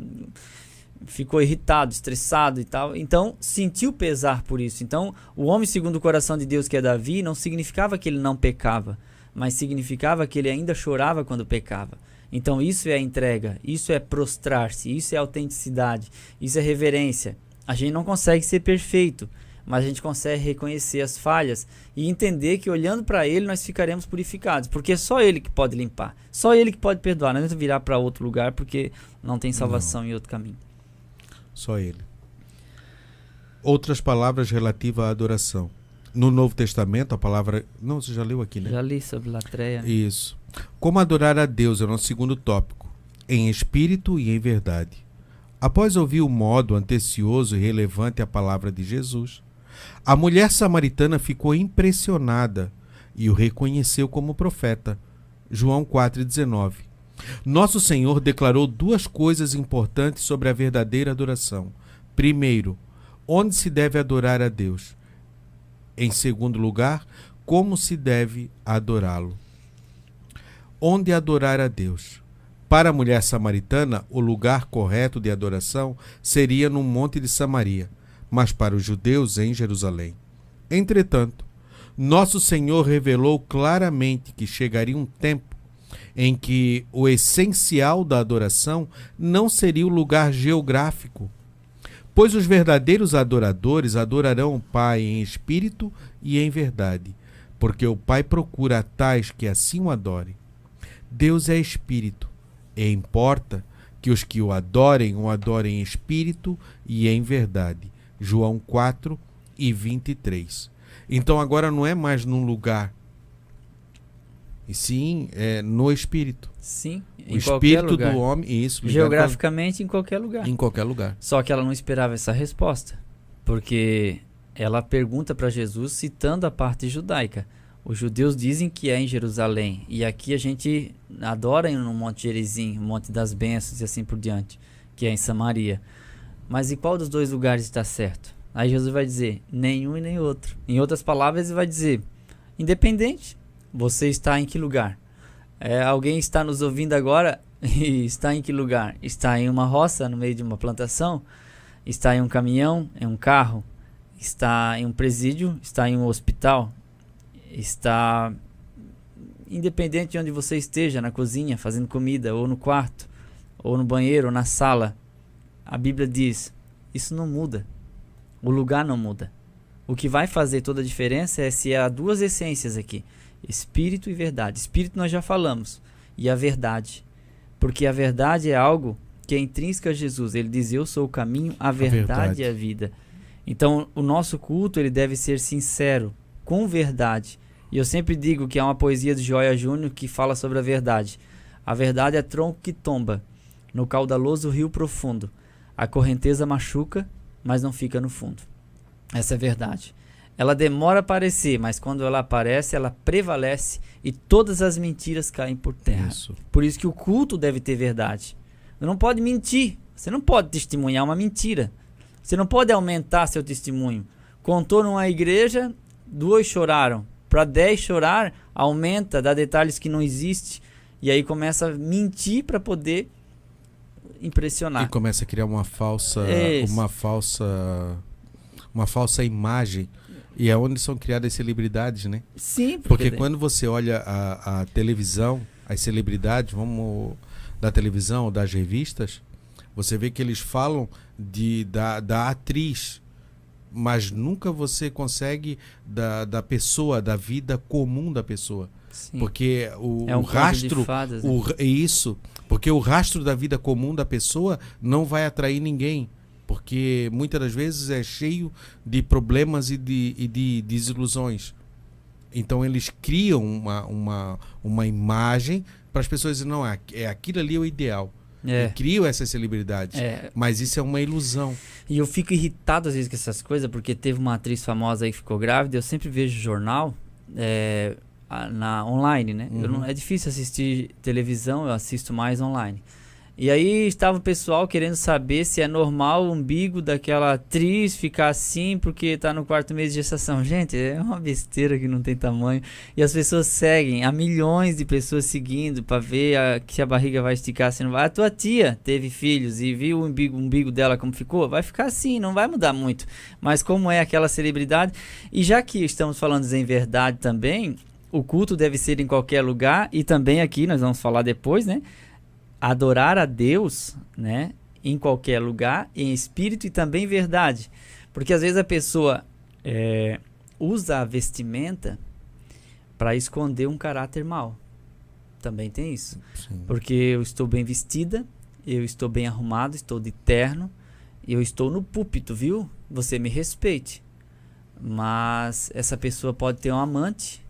ficou irritado, estressado e tal. Então, sentiu pesar por isso. Então, o homem segundo o coração de Deus, que é Davi, não significava que ele não pecava, mas significava que ele ainda chorava quando pecava. Então isso é a entrega, isso é prostrar-se, isso é autenticidade, isso é reverência. A gente não consegue ser perfeito, mas a gente consegue reconhecer as falhas e entender que olhando para Ele nós ficaremos purificados, porque é só Ele que pode limpar, só Ele que pode perdoar. Não adianta virar para outro lugar porque não tem salvação em outro caminho. Só Ele. Outras palavras relativas à adoração. No Novo Testamento, a palavra... Não, você já leu aqui, né? Já li sobre latreia. Isso. Como adorar a Deus é o nosso segundo tópico. Em espírito e em verdade. Após ouvir o modo antecioso e relevante à palavra de Jesus, a mulher samaritana ficou impressionada e o reconheceu como profeta. João 4,19. Nosso Senhor declarou duas coisas importantes sobre a verdadeira adoração. Primeiro, onde se deve adorar a Deus. Em segundo lugar, como se deve adorá-lo. Onde adorar a Deus? Para a mulher samaritana, o lugar correto de adoração seria no Monte de Samaria, mas para os judeus em Jerusalém. Entretanto, nosso Senhor revelou claramente que chegaria um tempo em que o essencial da adoração não seria o lugar geográfico, pois os verdadeiros adoradores adorarão o Pai em espírito e em verdade, porque o Pai procura tais que assim o adorem. Deus é espírito, e importa que os que o adorem em espírito e em verdade. João 4 e 23. Então agora não é mais num lugar, e sim no espírito. Sim, o espírito do homem, isso. Geograficamente, em qualquer lugar. Em qualquer lugar. Só que ela não esperava essa resposta, porque ela pergunta para Jesus citando a parte judaica. Os judeus dizem que é em Jerusalém, e aqui a gente adora no Monte Gerizim, o Monte das Bênçãos e assim por diante, que é em Samaria. Mas em qual dos dois lugares está certo? Aí Jesus vai dizer, nenhum e nem outro. Em outras palavras, ele vai dizer, independente, você está em que lugar? Alguém está nos ouvindo agora e está em que lugar? Está em uma roça, no meio de uma plantação? Está em um caminhão, em um carro? Está em um presídio? Está em um hospital? Está independente de onde você esteja, na cozinha, fazendo comida, ou no quarto, ou no banheiro, ou na sala, a Bíblia diz, isso não muda, o lugar não muda. O que vai fazer toda a diferença é se há duas essências aqui, espírito e verdade. Espírito nós já falamos, e a verdade, porque a verdade é algo que é intrínseco a Jesus. Ele diz, eu sou o caminho, a verdade e a vida. Então o nosso culto ele deve ser sincero, com verdade. E eu sempre digo que há uma poesia de Joia Júnior que fala sobre a verdade. A verdade é tronco que tomba no caudaloso rio profundo. A correnteza machuca, mas não fica no fundo. Essa é a verdade. Ela demora a aparecer, mas quando ela aparece, ela prevalece e todas as mentiras caem por terra. Isso. Por isso que o culto deve ter verdade. Você não pode mentir. Você não pode testemunhar uma mentira. Você não pode aumentar seu testemunho. Contou numa igreja, 2 choraram. Para 10 chorar, aumenta, dá detalhes que não existem. E aí começa a mentir para poder impressionar. E começa a criar uma falsa imagem. E é onde são criadas celebridades, né? Sim. Porque quando você olha a televisão, as celebridades, da televisão ou das revistas, você vê que eles falam da atriz, mas nunca você consegue da pessoa, da vida comum da pessoa. Sim. Porque o rastro, fadas, né? Isso, porque o rastro da vida comum da pessoa não vai atrair ninguém, porque muitas das vezes é cheio de problemas e de desilusões. Então eles criam uma imagem para as pessoas dizerem, não, aquilo ali é o ideal. Criam essas celebridades, mas isso é uma ilusão. E eu fico irritado às vezes com essas coisas, porque teve uma atriz famosa aí que ficou grávida. Eu sempre vejo jornal online, né? Uhum. É difícil assistir televisão, eu assisto mais online. E aí estava o pessoal querendo saber se é normal o umbigo daquela atriz ficar assim porque está no 4º mês de gestação. Gente, é uma besteira que não tem tamanho. E as pessoas seguem, há milhões de pessoas seguindo para ver se a barriga vai esticar, se não vai. A tua tia teve filhos e viu o umbigo dela como ficou, vai ficar assim, não vai mudar muito. Mas como é aquela celebridade, e já que estamos falando em verdade também, o culto deve ser em qualquer lugar, e também aqui, nós vamos falar depois, né? Adorar a Deus, né, em qualquer lugar, em espírito e também verdade. Porque às vezes a pessoa usa a vestimenta para esconder um caráter mau. Também tem isso. Sim. Porque eu estou bem vestida, eu estou bem arrumado, estou de terno, eu estou no púlpito, viu? Você me respeite. Mas essa pessoa pode ter um amante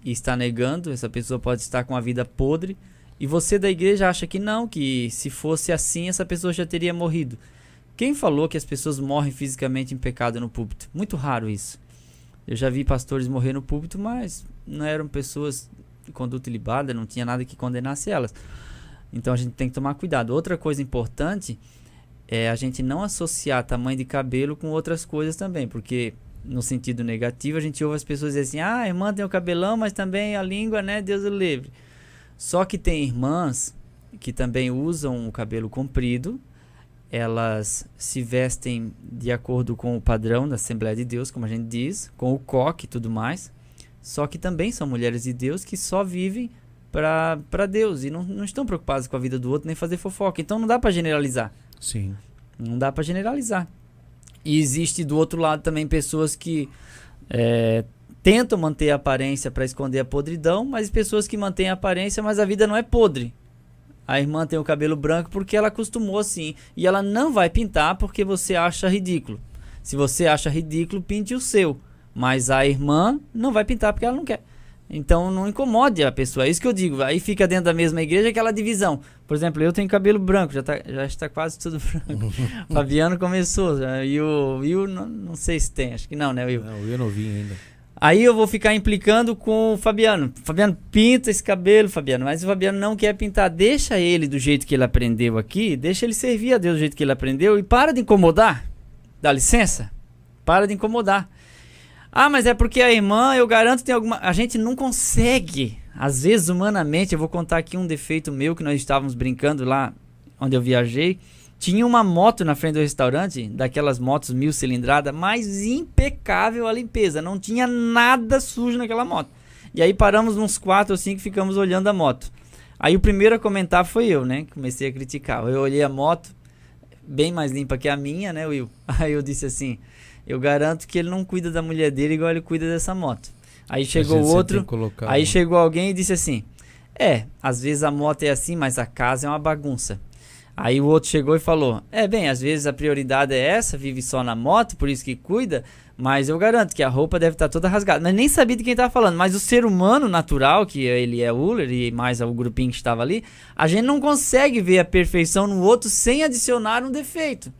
e está negando, essa pessoa pode estar com a vida podre, e você da igreja acha que não, que se fosse assim essa pessoa já teria morrido. Quem falou que as pessoas morrem fisicamente em pecado no púlpito? Muito raro isso. Eu já vi pastores morrer no púlpito, mas não eram pessoas de conduta ilibada, não tinha nada que condenasse elas. Então a gente tem que tomar cuidado. Outra coisa importante é a gente não associar tamanho de cabelo com outras coisas também, porque no sentido negativo a gente ouve as pessoas dizerem assim, a irmã tem o cabelão, mas também a língua, né, Deus o livre. Só que tem irmãs que também usam o cabelo comprido, elas se vestem de acordo com o padrão da Assembleia de Deus, como a gente diz, com o coque e tudo mais, só que também são mulheres de Deus que só vivem para Deus e não estão preocupadas com a vida do outro, nem fazer fofoca. Então não dá para generalizar. Sim. Não dá para generalizar. E existe do outro lado também pessoas que tentam manter a aparência para esconder a podridão, mas pessoas que mantêm a aparência, mas a vida não é podre. A irmã tem o cabelo branco porque ela acostumou assim. E ela não vai pintar porque você acha ridículo. Se você acha ridículo, pinte o seu. Mas a irmã não vai pintar porque ela não quer. Então não incomode a pessoa. É isso que eu digo. Aí fica dentro da mesma igreja aquela divisão. Por exemplo, eu tenho cabelo branco. Já está quase tudo branco. O Fabiano começou. E o Will, não sei se tem. Acho que não, né, Will? Não, o Will não vi ainda. Aí eu vou ficar implicando com o Fabiano. Fabiano, pinta esse cabelo, Fabiano. Mas o Fabiano não quer pintar. Deixa ele do jeito que ele aprendeu aqui. Deixa ele servir a Deus do jeito que ele aprendeu. E para de incomodar. Dá licença? Para de incomodar. Mas é porque a irmã, eu garanto, tem alguma... A gente não consegue. Às vezes, humanamente, eu vou contar aqui um defeito meu que nós estávamos brincando lá onde eu viajei. Tinha uma moto na frente do restaurante, daquelas motos 1000 cilindradas, mas impecável a limpeza. Não tinha nada sujo naquela moto. E aí paramos uns 4 ou 5 e ficamos olhando a moto. Aí o primeiro a comentar foi eu, né? Comecei a criticar. Eu olhei a moto, bem mais limpa que a minha, né, Will? Aí eu disse assim, eu garanto que ele não cuida da mulher dele igual ele cuida dessa moto. Aí chegou outro, aí chegou alguém e disse assim, às vezes a moto é assim, mas a casa é uma bagunça. Aí o outro chegou e falou, às vezes a prioridade é essa, vive só na moto, por isso que cuida, mas eu garanto que a roupa deve estar toda rasgada. Mas nem sabia de quem estava falando, mas o ser humano natural, que ele é Uller e mais o grupinho que estava ali, a gente não consegue ver a perfeição no outro sem adicionar um defeito.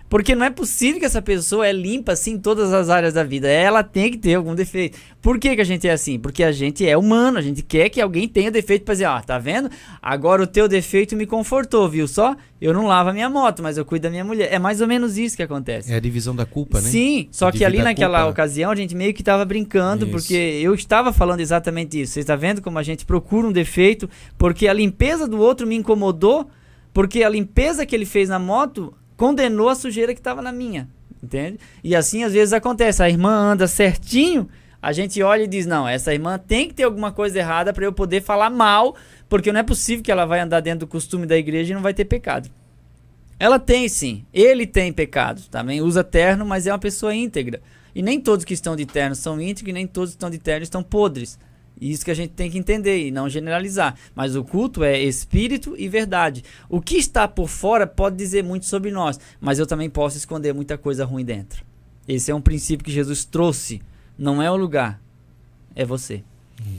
Porque não é possível que essa pessoa é limpa assim em todas as áreas da vida. Ela tem que ter algum defeito. Por que a gente é assim? Porque a gente é humano. A gente quer que alguém tenha defeito para dizer, tá vendo? Agora o teu defeito me confortou, viu só? Eu não lavo a minha moto, mas eu cuido da minha mulher. É mais ou menos isso que acontece. É a divisão da culpa, né? Sim, só que ali naquela ocasião a gente meio que estava brincando, isso. Porque eu estava falando exatamente isso. Você está vendo como a gente procura um defeito? Porque a limpeza do outro me incomodou, porque a limpeza que ele fez na moto condenou a sujeira que estava na minha, entende? E assim às vezes acontece, a irmã anda certinho, a gente olha e diz, não, essa irmã tem que ter alguma coisa errada para eu poder falar mal, porque não é possível que ela vai andar dentro do costume da igreja e não vai ter pecado. Ela tem sim, ele tem pecado, também usa terno, mas é uma pessoa íntegra. E nem todos que estão de terno são íntegros, e nem todos que estão de terno estão podres. Isso que a gente tem que entender e não generalizar. Mas o culto é espírito e verdade. O que está por fora pode dizer muito sobre nós, mas eu também posso esconder muita coisa ruim dentro. Esse é um princípio que Jesus trouxe. Não é o lugar, é você.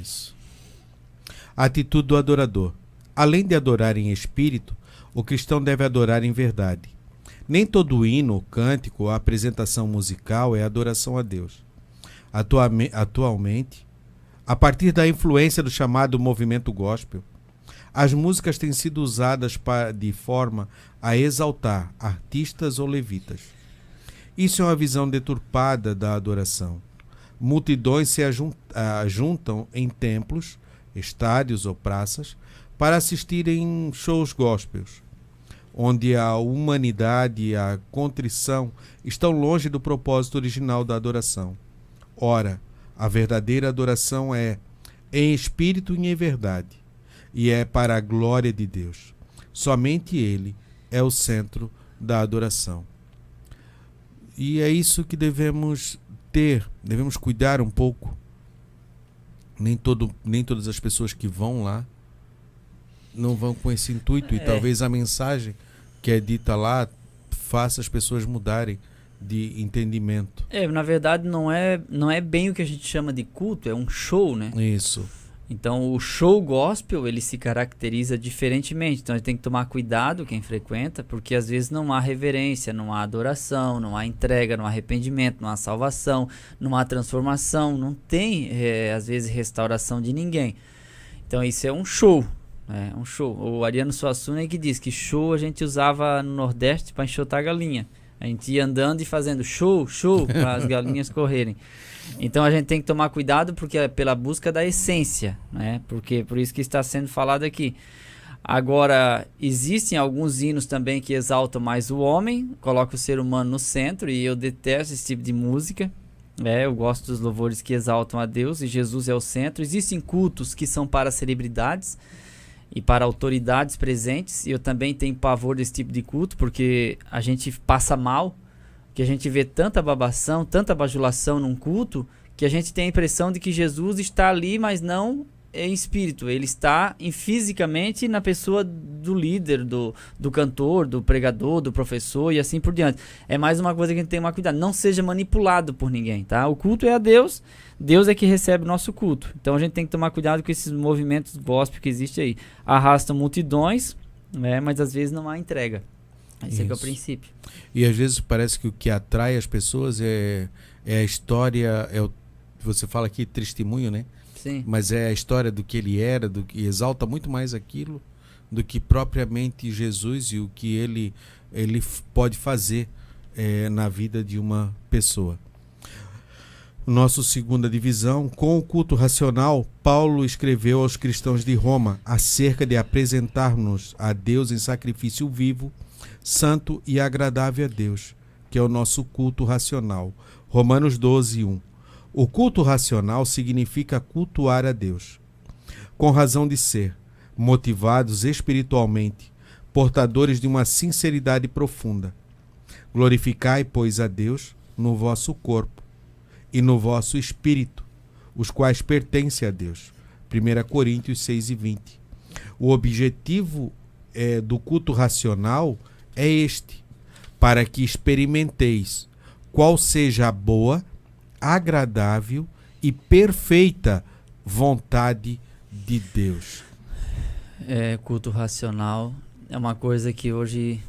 Isso. A atitude do adorador. Além de adorar em espírito, o cristão deve adorar em verdade. Nem todo hino, cântico ou apresentação musical é adoração a Deus. Atualmente, a partir da influência do chamado movimento gospel, as músicas têm sido usadas de forma a exaltar artistas ou levitas. Isso é uma visão deturpada da adoração. Multidões se juntam em templos, estádios ou praças para assistirem shows gospels, onde a humanidade e a contrição estão longe do propósito original da adoração. Ora, a verdadeira adoração é em espírito e em verdade, e é para a glória de Deus. Somente Ele é o centro da adoração. E é isso que devemos cuidar um pouco. Nem todas as pessoas que vão lá não vão com esse intuito, e talvez a mensagem que é dita lá faça as pessoas mudarem de entendimento. Na verdade não é bem o que a gente chama de culto, é um show, né? Isso. Então o show gospel, ele se caracteriza diferentemente, então a gente tem que tomar cuidado quem frequenta, porque às vezes não há reverência, não há adoração, não há entrega, não há arrependimento, não há salvação, não há transformação, não tem às vezes restauração de ninguém. Então isso é um show, É um show. O Ariano Suassuna que diz que show a gente usava no Nordeste para enxotar a galinha. A gente ia andando e fazendo show, para as galinhas correrem. Então a gente tem que tomar cuidado porque é pela busca da essência, né? Porque por isso que está sendo falado aqui. Agora, existem alguns hinos também que exaltam mais o homem, colocam o ser humano no centro, e eu detesto esse tipo de música. Eu gosto dos louvores que exaltam a Deus e Jesus é o centro. Existem cultos que são para celebridades e para autoridades presentes, e eu também tenho pavor desse tipo de culto, porque a gente passa mal, que a gente vê tanta babação, tanta bajulação num culto, que a gente tem a impressão de que Jesus está ali, mas não em espírito. Ele está fisicamente na pessoa do líder, do cantor, do pregador, do professor e assim por diante. É mais uma coisa que a gente tem que tomar cuidado. Não seja manipulado por ninguém, tá? O culto é a Deus, Deus é que recebe o nosso culto. Então a gente tem que tomar cuidado com esses movimentos gospel que existem aí. Arrastam multidões, né? Mas às vezes não há entrega. Esse é que é o princípio. E às vezes parece que o que atrai as pessoas é a história, você fala aqui testemunho, né? Sim. Mas é a história do que ele era, do que exalta muito mais aquilo do que propriamente Jesus e o que ele pode fazer na vida de uma pessoa. Nosso segunda divisão, com o culto racional, Paulo escreveu aos cristãos de Roma acerca de apresentarmos a Deus em sacrifício vivo, santo e agradável a Deus, que é o nosso culto racional. Romanos 12, 1. O culto racional significa cultuar a Deus, com razão de ser, motivados espiritualmente, portadores de uma sinceridade profunda. Glorificai, pois, a Deus no vosso corpo e no vosso espírito, os quais pertencem a Deus. 1 Coríntios 6 e 20. O objetivo do culto racional é este, para que experimenteis qual seja a boa, agradável e perfeita vontade de Deus. Culto racional é uma coisa que hoje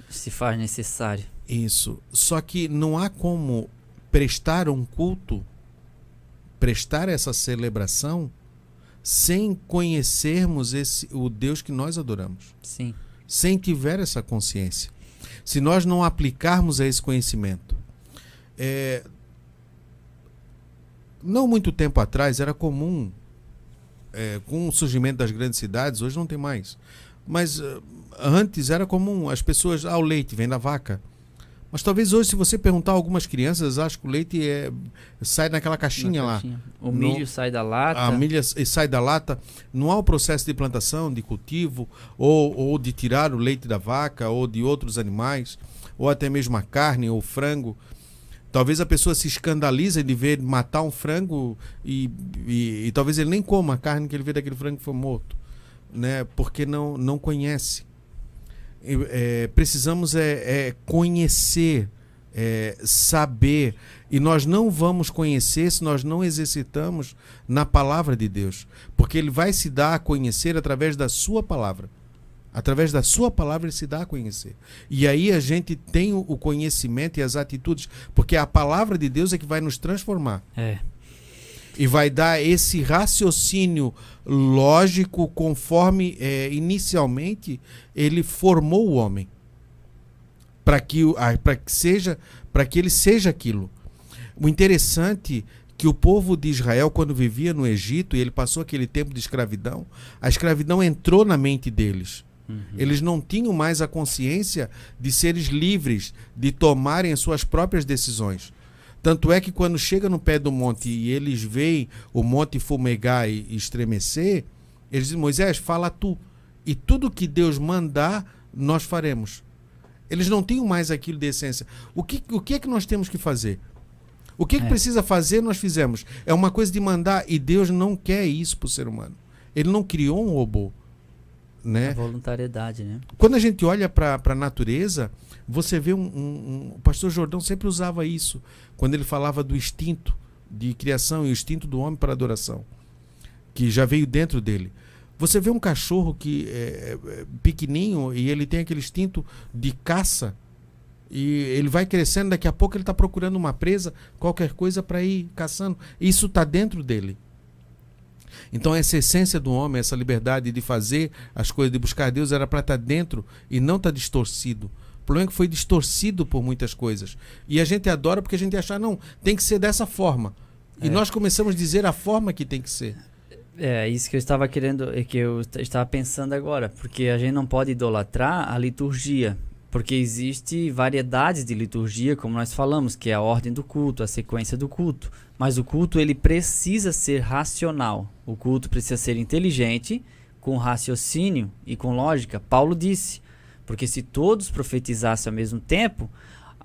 se faz necessário. Isso. Só que não há como prestar um culto, prestar essa celebração, sem conhecermos o Deus que nós adoramos. Sim. Sem tiver essa consciência. Se nós não aplicarmos a esse conhecimento. Não muito tempo atrás era comum, com o surgimento das grandes cidades, hoje não tem mais, mas antes era comum as pessoas, o leite vem da vaca. Mas talvez hoje, se você perguntar a algumas crianças, acho que o leite sai naquela caixinha lá. O milho sai da lata. A milho sai da lata. Não há o processo de plantação, de cultivo, ou de tirar o leite da vaca, ou de outros animais, ou até mesmo a carne ou o frango. Talvez a pessoa se escandalize de ver matar um frango e talvez ele nem coma a carne que ele vê daquele frango que foi morto, né? Porque não conhece. Precisamos conhecer, saber, e nós não vamos conhecer se nós não exercitamos na palavra de Deus, porque ele vai se dar a conhecer através da sua palavra. Através da sua palavra ele se dá a conhecer. E aí a gente tem o conhecimento e as atitudes, porque a palavra de Deus é que vai nos transformar. E vai dar esse raciocínio lógico conforme inicialmente ele formou o homem. Para que ele seja aquilo. O interessante que o povo de Israel, quando vivia no Egito, e ele passou aquele tempo de escravidão, a escravidão entrou na mente deles. Eles não tinham mais a consciência de seres livres, de tomarem as suas próprias decisões. Tanto é que quando chega no pé do monte e eles veem o monte fumegar e estremecer, eles dizem: Moisés, fala tu. E tudo que Deus mandar, nós faremos. Eles não tinham mais aquilo de essência. O que é que nós temos que fazer? O que precisa fazer, nós fizemos. É uma coisa de mandar, e Deus não quer isso para o ser humano. Ele não criou um robô. Né? A voluntariedade, né? Quando a gente olha para a natureza, você vê o pastor Jordão sempre usava isso, quando ele falava do instinto de criação e o instinto do homem para adoração, que já veio dentro dele. Você vê um cachorro que é pequenininho e ele tem aquele instinto de caça, e ele vai crescendo, daqui a pouco ele está procurando uma presa, qualquer coisa para ir caçando. Isso está dentro dele. Então essa essência do homem, essa liberdade de fazer as coisas, de buscar Deus, era para estar dentro e não estar distorcido. O problema é que foi distorcido por muitas coisas. E a gente adora porque a gente acha, não, tem que ser dessa forma. E nós começamos a dizer a forma que tem que ser. É isso que eu estava querendo, que eu estava pensando agora, porque a gente não pode idolatrar a liturgia, porque existe variedades de liturgia, como nós falamos, que é a ordem do culto, a sequência do culto, mas o culto ele precisa ser racional, o culto precisa ser inteligente, com raciocínio e com lógica. Paulo disse, porque se todos profetizassem ao mesmo tempo,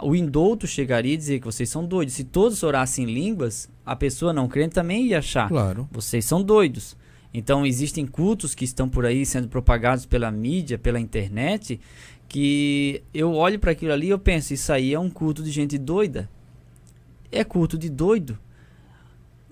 o indouto chegaria e dizer que vocês são doidos. Se todos orassem em línguas, a pessoa não crente também ia achar, claro, vocês são doidos. Então existem cultos que estão por aí sendo propagados pela mídia, pela internet, que eu olho para aquilo ali e eu penso, isso aí é um culto de gente doida. É culto de doido.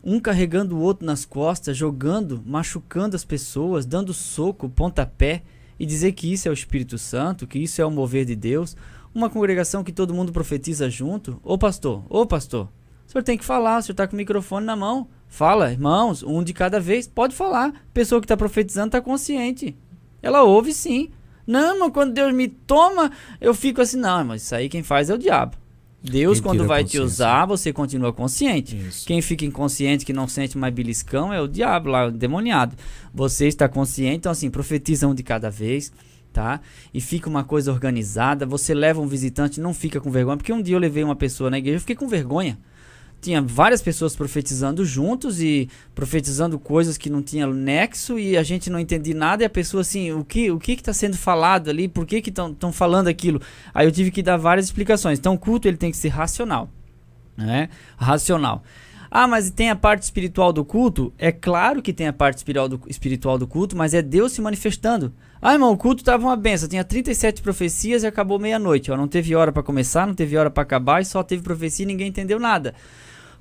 Um carregando o outro nas costas, jogando, machucando as pessoas, dando soco, pontapé, e dizer que isso é o Espírito Santo, que isso é o mover de Deus. Uma congregação que todo mundo profetiza junto. Ô pastor, o senhor tem que falar, o senhor está com o microfone na mão. Fala, irmãos, um de cada vez, pode falar. A pessoa que está profetizando está consciente. Ela ouve sim. Não, mas quando Deus me toma, eu fico assim, não, mas isso aí quem faz é o diabo. Deus, quando vai te usar, você continua consciente. Isso. Quem fica inconsciente, que não sente mais beliscão, é o diabo lá, o demoniado. Você está consciente, então assim, profetiza um de cada vez, tá? E fica uma coisa organizada. Você leva um visitante, não fica com vergonha, porque um dia eu levei uma pessoa na igreja, eu fiquei com vergonha. Tinha várias pessoas profetizando juntos e profetizando coisas que não tinham nexo e a gente não entendia nada, e a pessoa assim, o que está sendo falado ali, por que estão falando aquilo? Aí eu tive que dar várias explicações. Então o culto ele tem que ser racional, né? Racional. Ah, mas tem a parte espiritual do culto? É claro que tem a parte espiritual do culto, mas é Deus se manifestando. Ah, irmão, o culto estava uma benção, tinha 37 profecias e acabou meia-noite. Não teve hora para começar, não teve hora para acabar e só teve profecia e ninguém entendeu nada.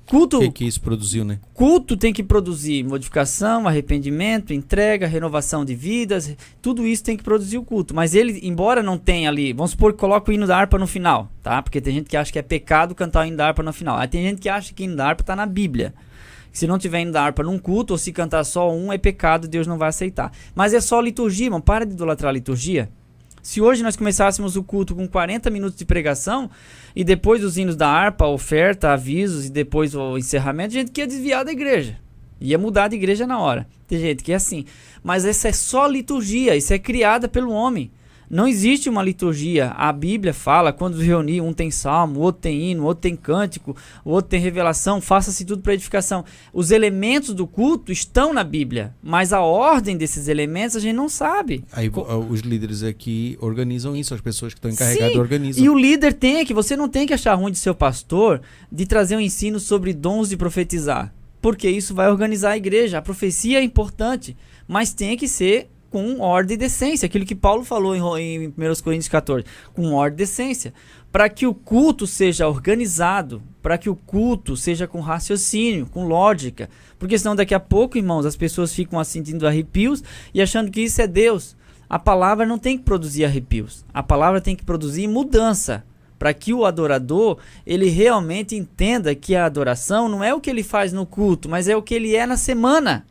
Culto, que isso produziu, né? Culto tem que produzir modificação, arrependimento, entrega, renovação de vidas, tudo isso tem que produzir o culto. Mas ele, embora não tenha ali, vamos supor que coloca o hino da harpa no final, tá? Porque tem gente que acha que é pecado cantar o hino da harpa no final. Aí tem gente que acha que o hino da harpa está na Bíblia. Se não tiver hino da harpa num culto, ou se cantar só um, é pecado, Deus não vai aceitar. Mas é só liturgia, irmão, para de idolatrar a liturgia. Se hoje nós começássemos o culto com 40 minutos de pregação e depois os hinos da harpa, a oferta, avisos e depois o encerramento, a gente que ia desviar da igreja. Ia mudar de igreja na hora. Tem gente que é assim. Mas essa é só liturgia, isso é criada pelo homem. Não existe uma liturgia. A Bíblia fala, quando reunir, um tem salmo, o outro tem hino, o outro tem cântico, o outro tem revelação, faça-se tudo para edificação. Os elementos do culto estão na Bíblia, mas a ordem desses elementos a gente não sabe. Aí os líderes aqui organizam isso, as pessoas que estão encarregadas organizam. E o líder você não tem que achar ruim de seu pastor de trazer um ensino sobre dons de profetizar, porque isso vai organizar a igreja. A profecia é importante, mas tem que ser com ordem e decência, aquilo que Paulo falou em 1 Coríntios 14, com ordem e decência, para que o culto seja organizado, para que o culto seja com raciocínio, com lógica, porque senão daqui a pouco, irmãos, as pessoas ficam sentindo arrepios e achando que isso é Deus. A palavra não tem que produzir arrepios, a palavra tem que produzir mudança, para que o adorador, ele realmente entenda que a adoração não é o que ele faz no culto, mas é o que ele é na semana.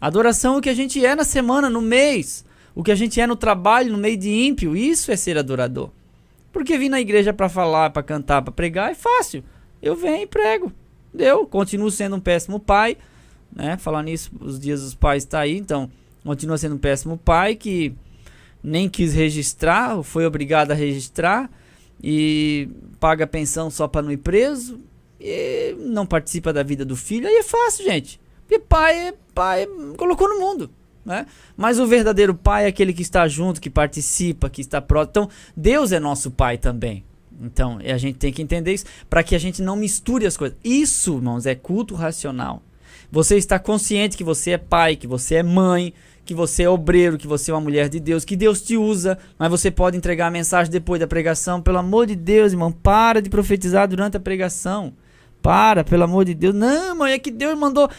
Adoração é o que a gente é na semana, no mês. O que a gente é no trabalho, no meio de ímpio. Isso é ser adorador. Porque vir na igreja para falar, para cantar, para pregar é fácil. Eu venho e prego. Deu. Continuo sendo um péssimo pai. Né? Falar nisso, os dias dos pais está aí. Então, continua sendo um péssimo pai que nem quis registrar, foi obrigado a registrar. E paga pensão só para não ir preso. E não participa da vida do filho. Aí é fácil, gente. Porque pai colocou no mundo, né? Mas o verdadeiro pai é aquele que está junto, que participa, que está próximo. Então, Deus é nosso pai também. Então, a gente tem que entender isso para que a gente não misture as coisas. Isso, irmãos, é culto racional. Você está consciente que você é pai, que você é mãe, que você é obreiro, que você é uma mulher de Deus, que Deus te usa, mas você pode entregar a mensagem depois da pregação. Pelo amor de Deus, irmão, para de profetizar durante a pregação. pelo amor de Deus. Não, mãe, é que Deus mandou,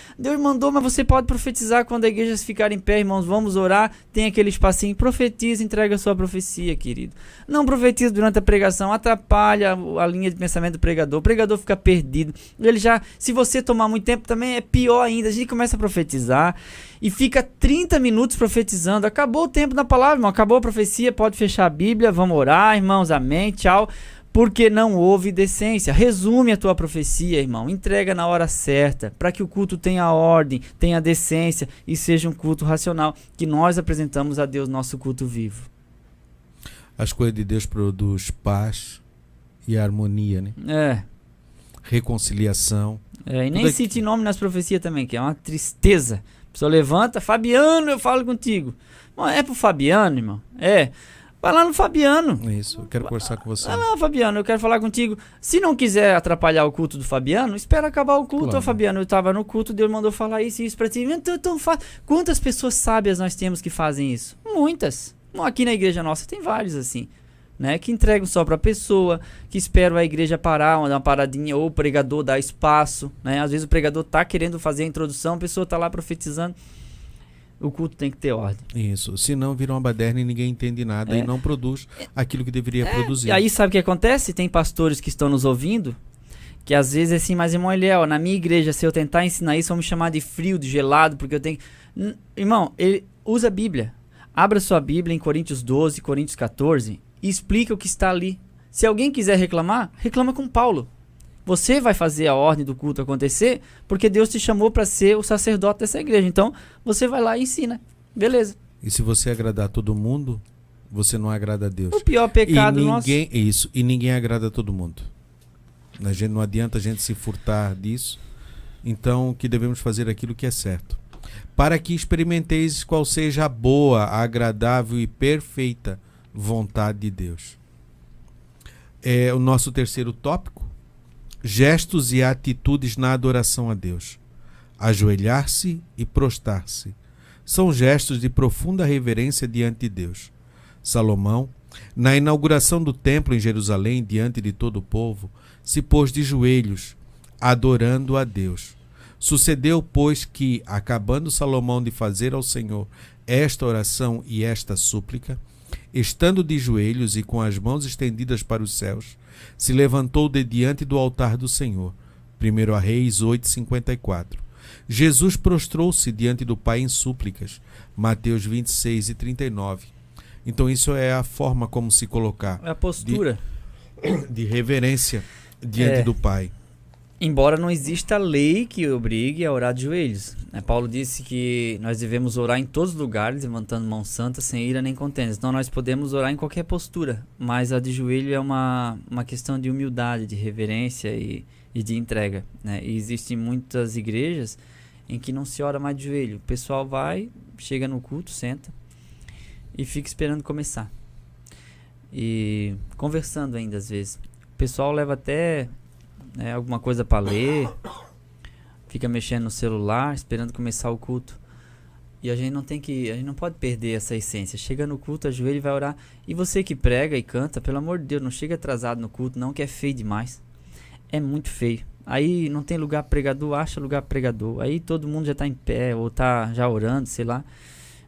mas você pode profetizar quando a igreja ficar em pé, irmãos. Vamos orar, tem aquele espacinho, profetiza, entrega a sua profecia, querido. Não profetiza durante a pregação, atrapalha a linha de pensamento do pregador. O pregador fica perdido. Ele já, se você tomar muito tempo, também é pior ainda. A gente começa a profetizar e fica 30 minutos profetizando. Acabou o tempo da palavra, irmão. Acabou a profecia, pode fechar a Bíblia. Vamos orar, irmãos. Amém, tchau. Porque não houve decência. Resume a tua profecia, irmão. Entrega na hora certa, para que o culto tenha ordem, tenha decência e seja um culto racional, que nós apresentamos a Deus, nosso culto vivo. As coisas de Deus produzem paz e harmonia, né? Reconciliação. E nem cite nome nas profecias também, que é uma tristeza. A pessoa levanta, Fabiano, eu falo contigo. Não é pro Fabiano, irmão. Vai lá no Fabiano. Isso, eu quero conversar com você. Vai lá, Fabiano, eu quero falar contigo. Se não quiser atrapalhar o culto do Fabiano, espera acabar o culto. Claro. Fabiano, eu estava no culto, Deus mandou falar isso e isso pra ti. Então, quantas pessoas sábias nós temos que fazem isso? Muitas. Aqui na igreja nossa tem vários assim, né? Que entregam só pra pessoa, que esperam a igreja parar, dar uma paradinha, ou o pregador dar espaço, né? Às vezes o pregador tá querendo fazer a introdução, a pessoa tá lá profetizando. O culto tem que ter ordem. Isso, senão vira uma baderna e ninguém entende nada e não produz aquilo que deveria produzir. E aí sabe o que acontece? Tem pastores que estão nos ouvindo, que às vezes é assim, mas irmão Eliel, na minha igreja, se eu tentar ensinar isso, vão me chamar de frio, de gelado, porque eu tenho... Irmão, ele usa a Bíblia. Abra sua Bíblia em Coríntios 12, Coríntios 14 e explica o que está ali. Se alguém quiser reclamar, reclama com Paulo. Você vai fazer a ordem do culto acontecer porque Deus te chamou para ser o sacerdote dessa igreja. Então, você vai lá e ensina. Beleza. E se você agradar todo mundo, você não agrada a Deus. O pior pecado nosso. E ninguém agrada a todo mundo. Não adianta a gente se furtar disso. Então, o que devemos fazer é aquilo que é certo. Para que experimenteis qual seja a boa, agradável e perfeita vontade de Deus. É o nosso terceiro tópico. Gestos e atitudes na adoração a Deus. Ajoelhar-se e prostrar-se. São gestos de profunda reverência diante de Deus. Salomão, na inauguração do templo em Jerusalém, diante de todo o povo, se pôs de joelhos, adorando a Deus. Sucedeu, pois, que, acabando Salomão de fazer ao Senhor esta oração e esta súplica, estando de joelhos e com as mãos estendidas para os céus, se levantou de diante do altar do Senhor. 1 Reis 8:54. Jesus prostrou-se diante do Pai em súplicas. Mateus 26:39. Então isso é a forma como se colocar. É a postura. De reverência diante do Pai. Embora não exista lei que obrigue a orar de joelhos. Paulo disse que nós devemos orar em todos os lugares, levantando mãos santas, sem ira nem contenda. Então nós podemos orar em qualquer postura, mas a de joelho é uma questão de humildade, de reverência e de entrega, né? E existem muitas igrejas em que não se ora mais de joelho. O pessoal vai, chega no culto, senta e fica esperando começar. E conversando ainda às vezes. O pessoal leva até... alguma coisa para ler, fica mexendo no celular, esperando começar o culto. E a gente não pode perder essa essência. Chega no culto, ajoelha e vai orar. E você que prega e canta, pelo amor de Deus, não chega atrasado no culto, não, que é feio demais. É muito feio. Aí não tem lugar pregador, acha lugar pregador. Aí todo mundo já está em pé, ou está já orando, sei lá.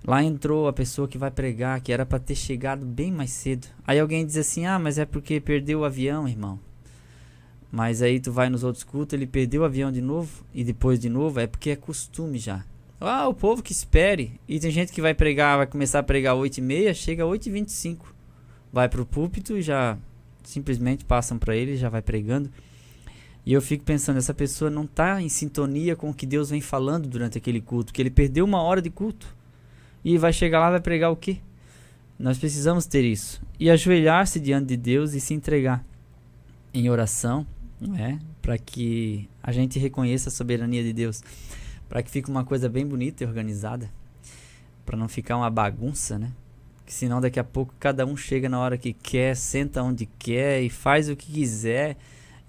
Lá entrou a pessoa que vai pregar, que era para ter chegado bem mais cedo. Aí alguém diz assim, mas é porque perdeu o avião, irmão. Mas aí tu vai nos outros cultos, ele perdeu o avião de novo, e depois de novo, é porque é costume já. O povo que espere. E tem gente que vai começar a pregar 8h30, chega 8h25. Vai pro púlpito e já simplesmente passam para ele, já vai pregando. E eu fico pensando, essa pessoa não está em sintonia com o que Deus vem falando durante aquele culto, que ele perdeu 1 hora de culto. E vai chegar lá e vai pregar o quê? Nós precisamos ter isso. E ajoelhar-se diante de Deus e se entregar em oração, para que a gente reconheça a soberania de Deus, para que fique uma coisa bem bonita e organizada, para não ficar uma bagunça, né? Que senão daqui a pouco cada um chega na hora que quer, senta onde quer e faz o que quiser.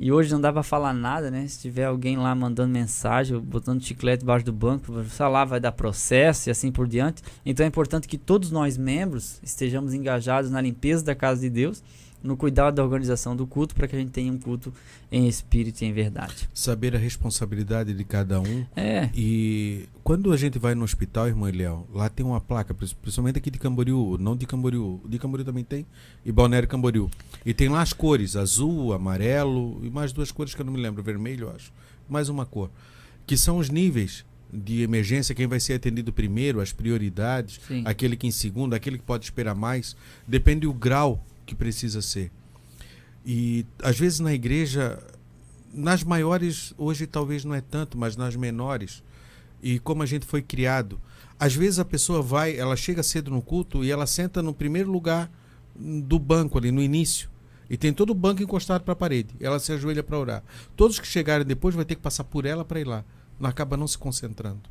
E hoje não dá para falar nada, né? Se tiver alguém lá mandando mensagem, botando chiclete debaixo do banco, sei lá, vai dar processo e assim por diante. Então é importante que todos nós membros estejamos engajados na limpeza da casa de Deus no cuidado da organização do culto, para que a gente tenha um culto em espírito e em verdade. Saber a responsabilidade de cada um. E quando a gente vai no hospital, irmão Eliel, lá tem uma placa, principalmente aqui de Camboriú, não de Camboriú, de Camboriú também tem, e Balneário Camboriú. E tem lá as cores, azul, amarelo, e mais 2 cores que eu não me lembro, vermelho, eu acho. Mais uma cor. Que são os níveis de emergência, quem vai ser atendido primeiro, as prioridades, Sim. aquele que em segundo, aquele que pode esperar mais, depende do grau que precisa ser. E às vezes na igreja, nas maiores, hoje talvez não é tanto, mas nas menores, e como a gente foi criado, às vezes a pessoa ela chega cedo no culto e ela senta no primeiro lugar do banco ali no início, e tem todo o banco encostado para a parede, ela se ajoelha para orar. Todos que chegarem depois vai ter que passar por ela para ir lá, acaba não se concentrando.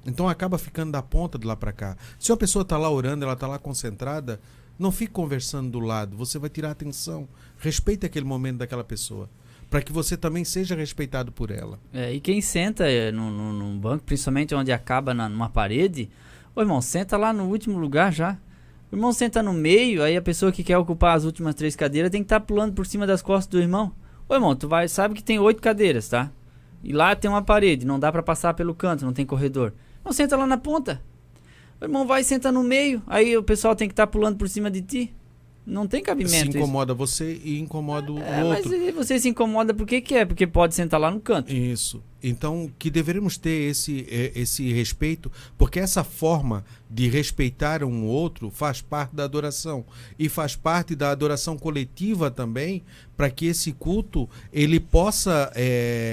Então acaba ficando da ponta de lá para cá. Se a pessoa está lá orando, ela está lá concentrada, não fique conversando do lado, você vai tirar a atenção. Respeite aquele momento daquela pessoa, para que você também seja respeitado por ela. E quem senta num banco, principalmente onde acaba numa parede, ô irmão, senta lá no último lugar já. O irmão senta no meio, aí a pessoa que quer ocupar as últimas 3 cadeiras tem que estar pulando por cima das costas do irmão. Ô irmão, sabe que tem 8 cadeiras, tá? E lá tem uma parede, não dá para passar pelo canto, não tem corredor. Não, senta lá na ponta. O irmão vai e senta no meio, aí o pessoal tem que estar pulando por cima de ti. Não tem cabimento. Se incomoda isso. Você e incomoda o outro. Mas você se incomoda por que é? Porque pode sentar lá no canto. Isso. Então, que deveríamos ter esse respeito, porque essa forma de respeitar um outro faz parte da adoração. E faz parte da adoração coletiva também, para que esse culto, ele possa...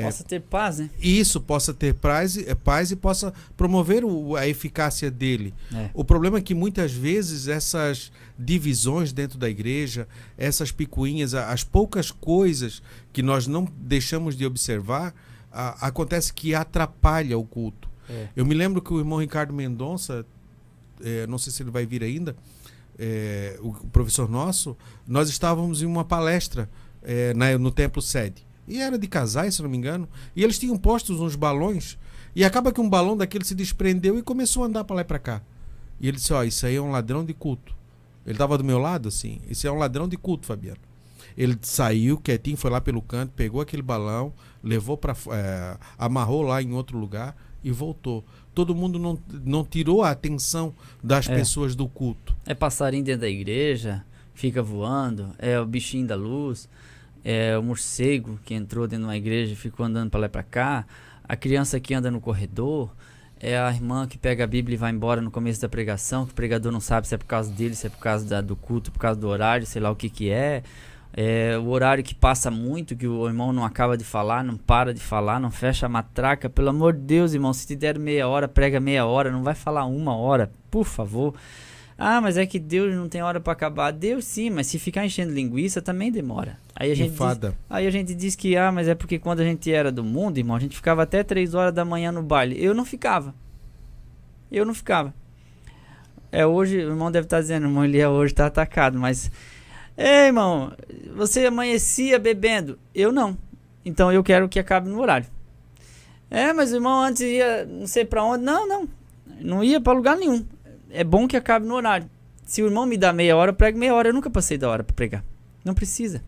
possa ter paz, né? Isso, possa ter paz e possa promover a eficácia dele. O problema é que muitas vezes essas divisões dentro da igreja, essas picuinhas, as poucas coisas que nós não deixamos de observar, acontece que atrapalha o culto. Eu me lembro que o irmão Ricardo Mendonça, não sei se ele vai vir ainda, o professor nosso, nós estávamos em uma palestra no Templo Sede, e era de casais, se não me engano, e eles tinham postos uns balões, e acaba que um balão daquele se desprendeu e começou a andar para lá e para cá. E ele disse, isso aí é um ladrão de culto. Ele estava do meu lado, assim, isso é um ladrão de culto, Fabiano. Ele saiu quietinho, foi lá pelo canto, pegou aquele balão, levou amarrou lá em outro lugar e voltou. Todo mundo não tirou a atenção das pessoas do culto. É passarinho dentro da igreja, fica voando, é o bichinho da luz, é o morcego que entrou dentro de uma igreja e ficou andando para lá e para cá, a criança que anda no corredor, é a irmã que pega a Bíblia e vai embora no começo da pregação, que o pregador não sabe se é por causa dele, se é por causa do culto, por causa do horário, sei lá o que é. É o horário que passa muito, que o irmão não acaba de falar, não para de falar, não fecha a matraca. Pelo amor de Deus, irmão, se te der meia hora, prega meia hora, não vai falar 1 hora, por favor. Mas é que Deus não tem hora para acabar. Deus sim, mas se ficar enchendo linguiça também demora. Aí a gente diz que mas é porque quando a gente era do mundo, irmão, a gente ficava até 3 horas da manhã no baile. Eu não ficava. Hoje, o irmão deve estar dizendo, o irmão Eliel hoje está atacado, mas... Ei, irmão, você amanhecia bebendo? Eu não. Então eu quero que acabe no horário. Mas o irmão antes ia não sei pra onde. Não ia pra lugar nenhum. É bom que acabe no horário. Se o irmão me dá meia hora, eu prego meia hora. Eu nunca passei da hora pra pregar. Não precisa.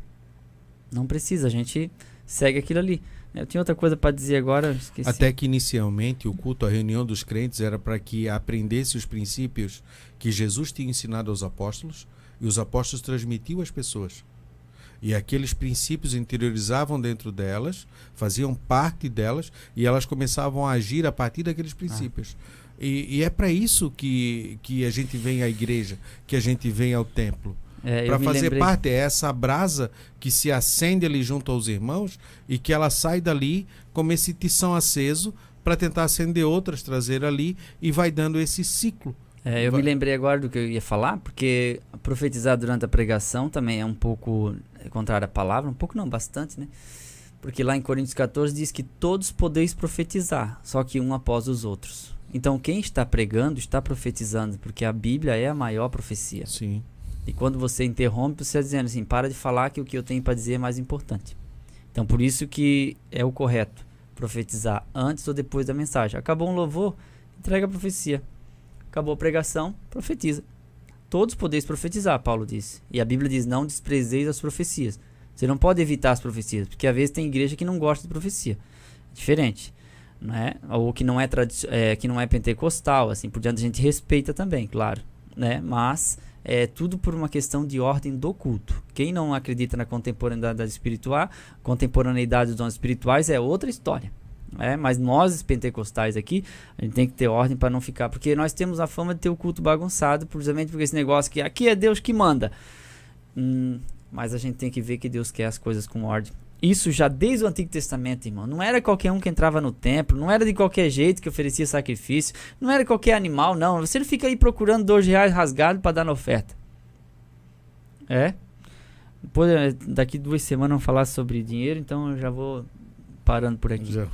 A gente segue aquilo ali. Eu tinha outra coisa pra dizer agora, eu esqueci. Até que inicialmente o culto, a reunião dos crentes era para que aprendesse os princípios que Jesus tinha ensinado aos apóstolos, e os apóstolos transmitiam às pessoas. E aqueles princípios interiorizavam dentro delas, faziam parte delas, e elas começavam a agir a partir daqueles princípios. E é para isso que a gente vem à igreja, que a gente vem ao templo. Para fazer parte, é essa brasa que se acende ali junto aos irmãos e que ela sai dali como esse tição aceso para tentar acender outras, trazer ali, e vai dando esse ciclo. Me lembrei agora do que eu ia falar, porque profetizar durante a pregação também é um pouco contrário à palavra, um pouco não, bastante, né? Porque lá em Coríntios 14 diz que todos podeis profetizar, só que um após os outros. Então quem está pregando está profetizando, porque a Bíblia é a maior profecia. Sim. E quando você interrompe, você está dizendo assim, para de falar que o que eu tenho para dizer é mais importante. Então por isso que é o correto, profetizar antes ou depois da mensagem. Acabou um louvor, entrega a profecia. Acabou a pregação, profetiza. todos podeis profetizar, Paulo disse. E a Bíblia diz, não desprezeis as profecias. Você não pode evitar as profecias, porque às vezes tem igreja que não gosta de profecia. É diferente, né? Ou que não é pentecostal, assim, por diante a gente respeita também, claro, né? Mas é tudo por uma questão de ordem do culto. Quem não acredita na contemporaneidade espiritual, contemporaneidade dos dons espirituais é outra história. Mas nós pentecostais aqui, a gente tem que ter ordem para não ficar, porque nós temos a fama de ter o culto bagunçado, precisamente porque esse negócio que aqui é Deus que manda. Mas a gente tem que ver que Deus quer as coisas com ordem. Isso já desde o Antigo Testamento, irmão. Não era qualquer um que entrava no templo, não era de qualquer jeito que oferecia sacrifício, não era qualquer animal, não. Você não fica aí procurando R$2 rasgado para dar na oferta. Depois, daqui 2 semanas vamos falar sobre dinheiro, então eu já vou parando por aqui. Já.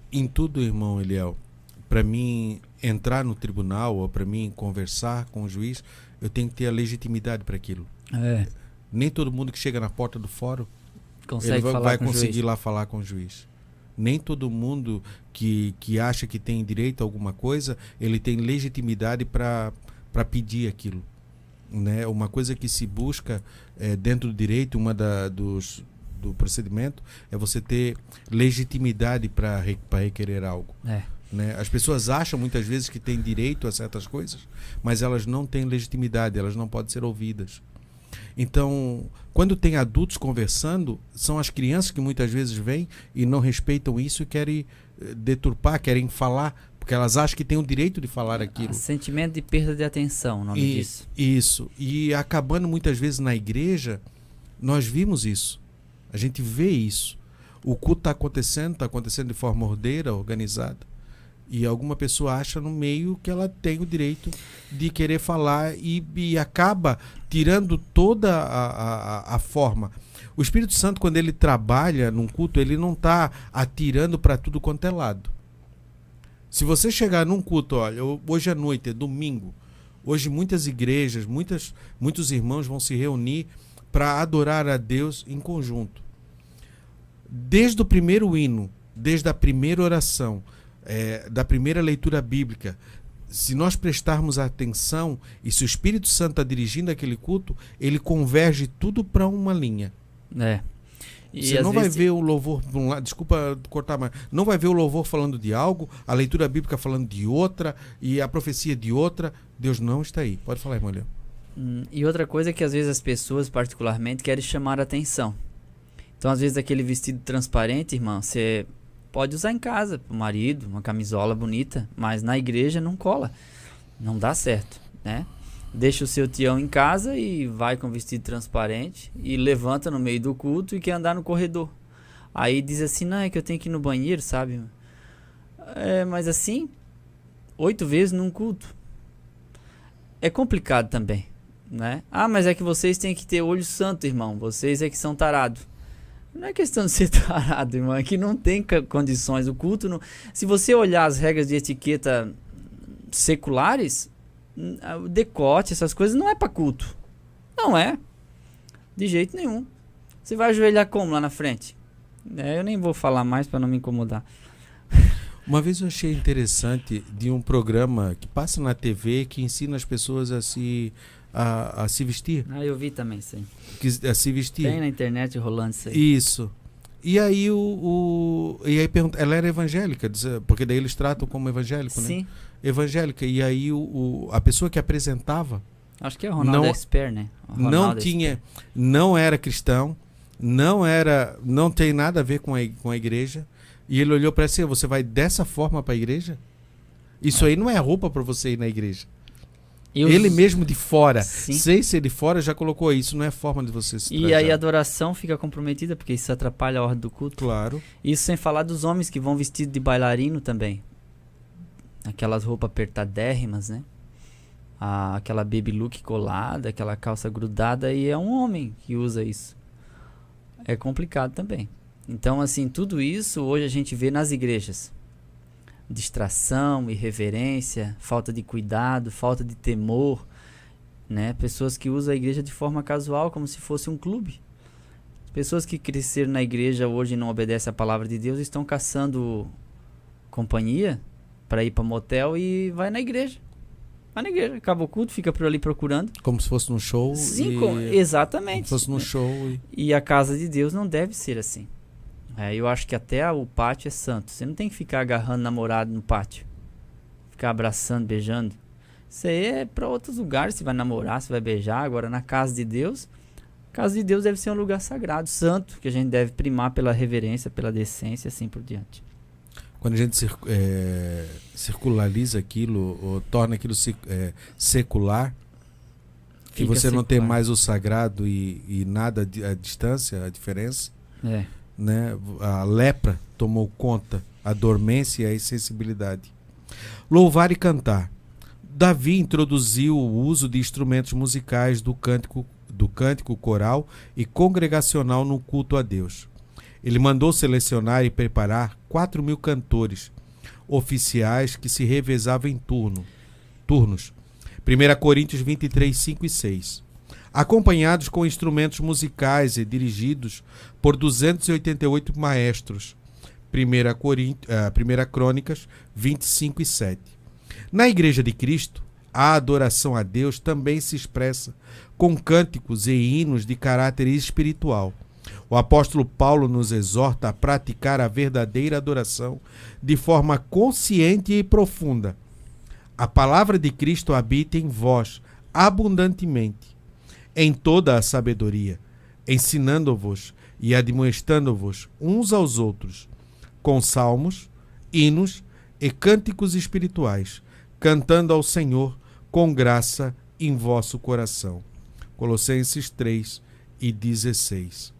Em tudo, irmão Eliel, para mim entrar no tribunal ou para mim conversar com o juiz, eu tenho que ter a legitimidade para aquilo. Nem todo mundo que chega na porta do fórum vai conseguir lá falar com o juiz. Nem todo mundo que acha que tem direito a alguma coisa, ele tem legitimidade para pedir aquilo. Né? Uma coisa que se busca dentro do direito, do procedimento, é você ter legitimidade para requerer algo. Né? As pessoas acham muitas vezes que têm direito a certas coisas, mas elas não têm legitimidade, elas não podem ser ouvidas. Então, quando tem adultos conversando, são as crianças que muitas vezes vêm e não respeitam isso e querem deturpar, querem falar, porque elas acham que têm o direito de falar aquilo. Sentimento de perda de atenção, o nome disso. Isso. E acabando muitas vezes na igreja, nós vimos isso. A gente vê isso. O culto está acontecendo de forma ordeira, organizada. E alguma pessoa acha no meio que ela tem o direito de querer falar e acaba tirando toda a forma. O Espírito Santo, quando ele trabalha num culto, ele não está atirando para tudo quanto é lado. Se você chegar num culto, olha, hoje à noite, é domingo, hoje muitas igrejas, muitos irmãos vão se reunir para adorar a Deus em conjunto. Desde o primeiro hino, desde a primeira oração, da primeira leitura bíblica, se nós prestarmos atenção e se o Espírito Santo está dirigindo aquele culto, ele converge tudo para uma linha. E você não vai ver o louvor, desculpa cortar, mas não vai ver o louvor falando de algo, a leitura bíblica falando de outra e a profecia de outra. Deus não está aí. Pode falar, irmão Leão. E outra coisa é que às vezes as pessoas particularmente querem chamar a atenção. Então às vezes aquele vestido transparente, irmão, você pode usar em casa, pro marido, uma camisola bonita, mas na igreja não cola, não dá certo, né? Deixa o seu tião em casa e vai com vestido transparente e levanta no meio do culto e quer andar no corredor. Aí diz assim, não, é que eu tenho que ir no banheiro, sabe? Mas assim, 8 vezes num culto. É complicado também, né? Mas é que vocês têm que ter olho santo, irmão, vocês é que são tarados. Não é questão de ser tarado, irmão, é que não tem condições. O culto, não... se você olhar as regras de etiqueta seculares, o decote, essas coisas, não é para culto. Não é. De jeito nenhum. Você vai ajoelhar como lá na frente? Eu nem vou falar mais para não me incomodar. Uma vez eu achei interessante de um programa que passa na TV que ensina as pessoas a se vestir. Eu vi também, sim. A se vestir. Tem na internet rolando isso aí. Isso. E aí e aí pergunta, ela era evangélica, porque daí eles tratam como evangélico, né? Sim. Evangélica. E aí a pessoa que apresentava, acho que é o Ronaldo Esper, né? Não era cristão, não tem nada a ver com a igreja. E ele olhou para ela assim, você vai dessa forma para a igreja? Isso aí não é roupa para você ir na igreja. Ele mesmo de fora, sem ser de fora, já colocou isso, não é forma de você se trajar. E aí a adoração fica comprometida, porque isso atrapalha a ordem do culto. Claro. Isso sem falar dos homens que vão vestidos de bailarino também. Aquelas roupas apertadérrimas, né? Aquela baby look colada, aquela calça grudada, e é um homem que usa isso. É complicado também. Então, assim, tudo isso hoje a gente vê nas igrejas. Distração, irreverência, falta de cuidado, falta de temor, né? Pessoas que usam a igreja de forma casual, como se fosse um clube. Pessoas que cresceram na igreja hoje e não obedecem à palavra de Deus estão caçando companhia para ir para motel e vai na igreja. Vai na igreja, acaba o culto, fica por ali procurando. Como se fosse num show. Sim, exatamente. Como se fosse num show. E a casa de Deus não deve ser assim. Eu acho que até o pátio é santo. Você não tem que ficar agarrando namorado no pátio. Ficar abraçando, beijando. Isso aí é para outros lugares. Você vai namorar, você vai beijar. Agora, na casa de Deus, a casa de Deus deve ser um lugar sagrado, santo, que a gente deve primar pela reverência, pela decência, assim por diante. Quando a gente circulariza aquilo, ou torna aquilo secular, que você não tem mais o sagrado e nada a distância, a diferença, né? A lepra tomou conta, a dormência e a insensibilidade. Louvar e cantar. Davi introduziu o uso de instrumentos musicais do cântico coral e congregacional no culto a Deus. Ele mandou selecionar e preparar 4.000 cantores oficiais que se revezavam em turnos. 1 Coríntios 23, 5 e 6. Acompanhados com instrumentos musicais e dirigidos por 288 maestros. 1 Crônicas 25 e 7. Na Igreja de Cristo, a adoração a Deus também se expressa com cânticos e hinos de caráter espiritual. O apóstolo Paulo nos exorta a praticar a verdadeira adoração de forma consciente e profunda. A palavra de Cristo habita em vós abundantemente, em toda a sabedoria, ensinando-vos e admoestando-vos uns aos outros, com salmos, hinos e cânticos espirituais, cantando ao Senhor com graça em vosso coração. Colossenses 3 e 16.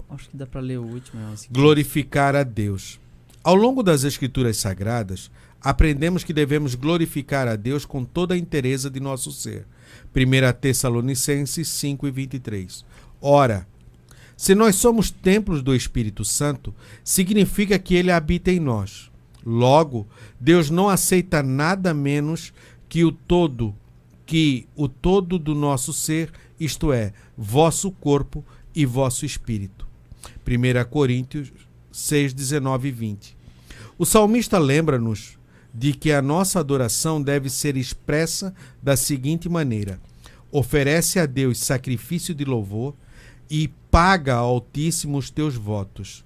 Acho que dá para ler o último. Glorificar a Deus. Ao longo das Escrituras Sagradas, aprendemos que devemos glorificar a Deus com toda a inteireza de nosso ser. 1 Tessalonicenses 5 e 23. Ora, se nós somos templos do Espírito Santo, significa que ele habita em nós. Logo, Deus não aceita nada menos que o todo do nosso ser, isto é, vosso corpo e vosso espírito. 1 Coríntios 6, 19 e 20. O salmista lembra-nos de que a nossa adoração deve ser expressa da seguinte maneira: oferece a Deus sacrifício de louvor e paga ao Altíssimo os teus votos.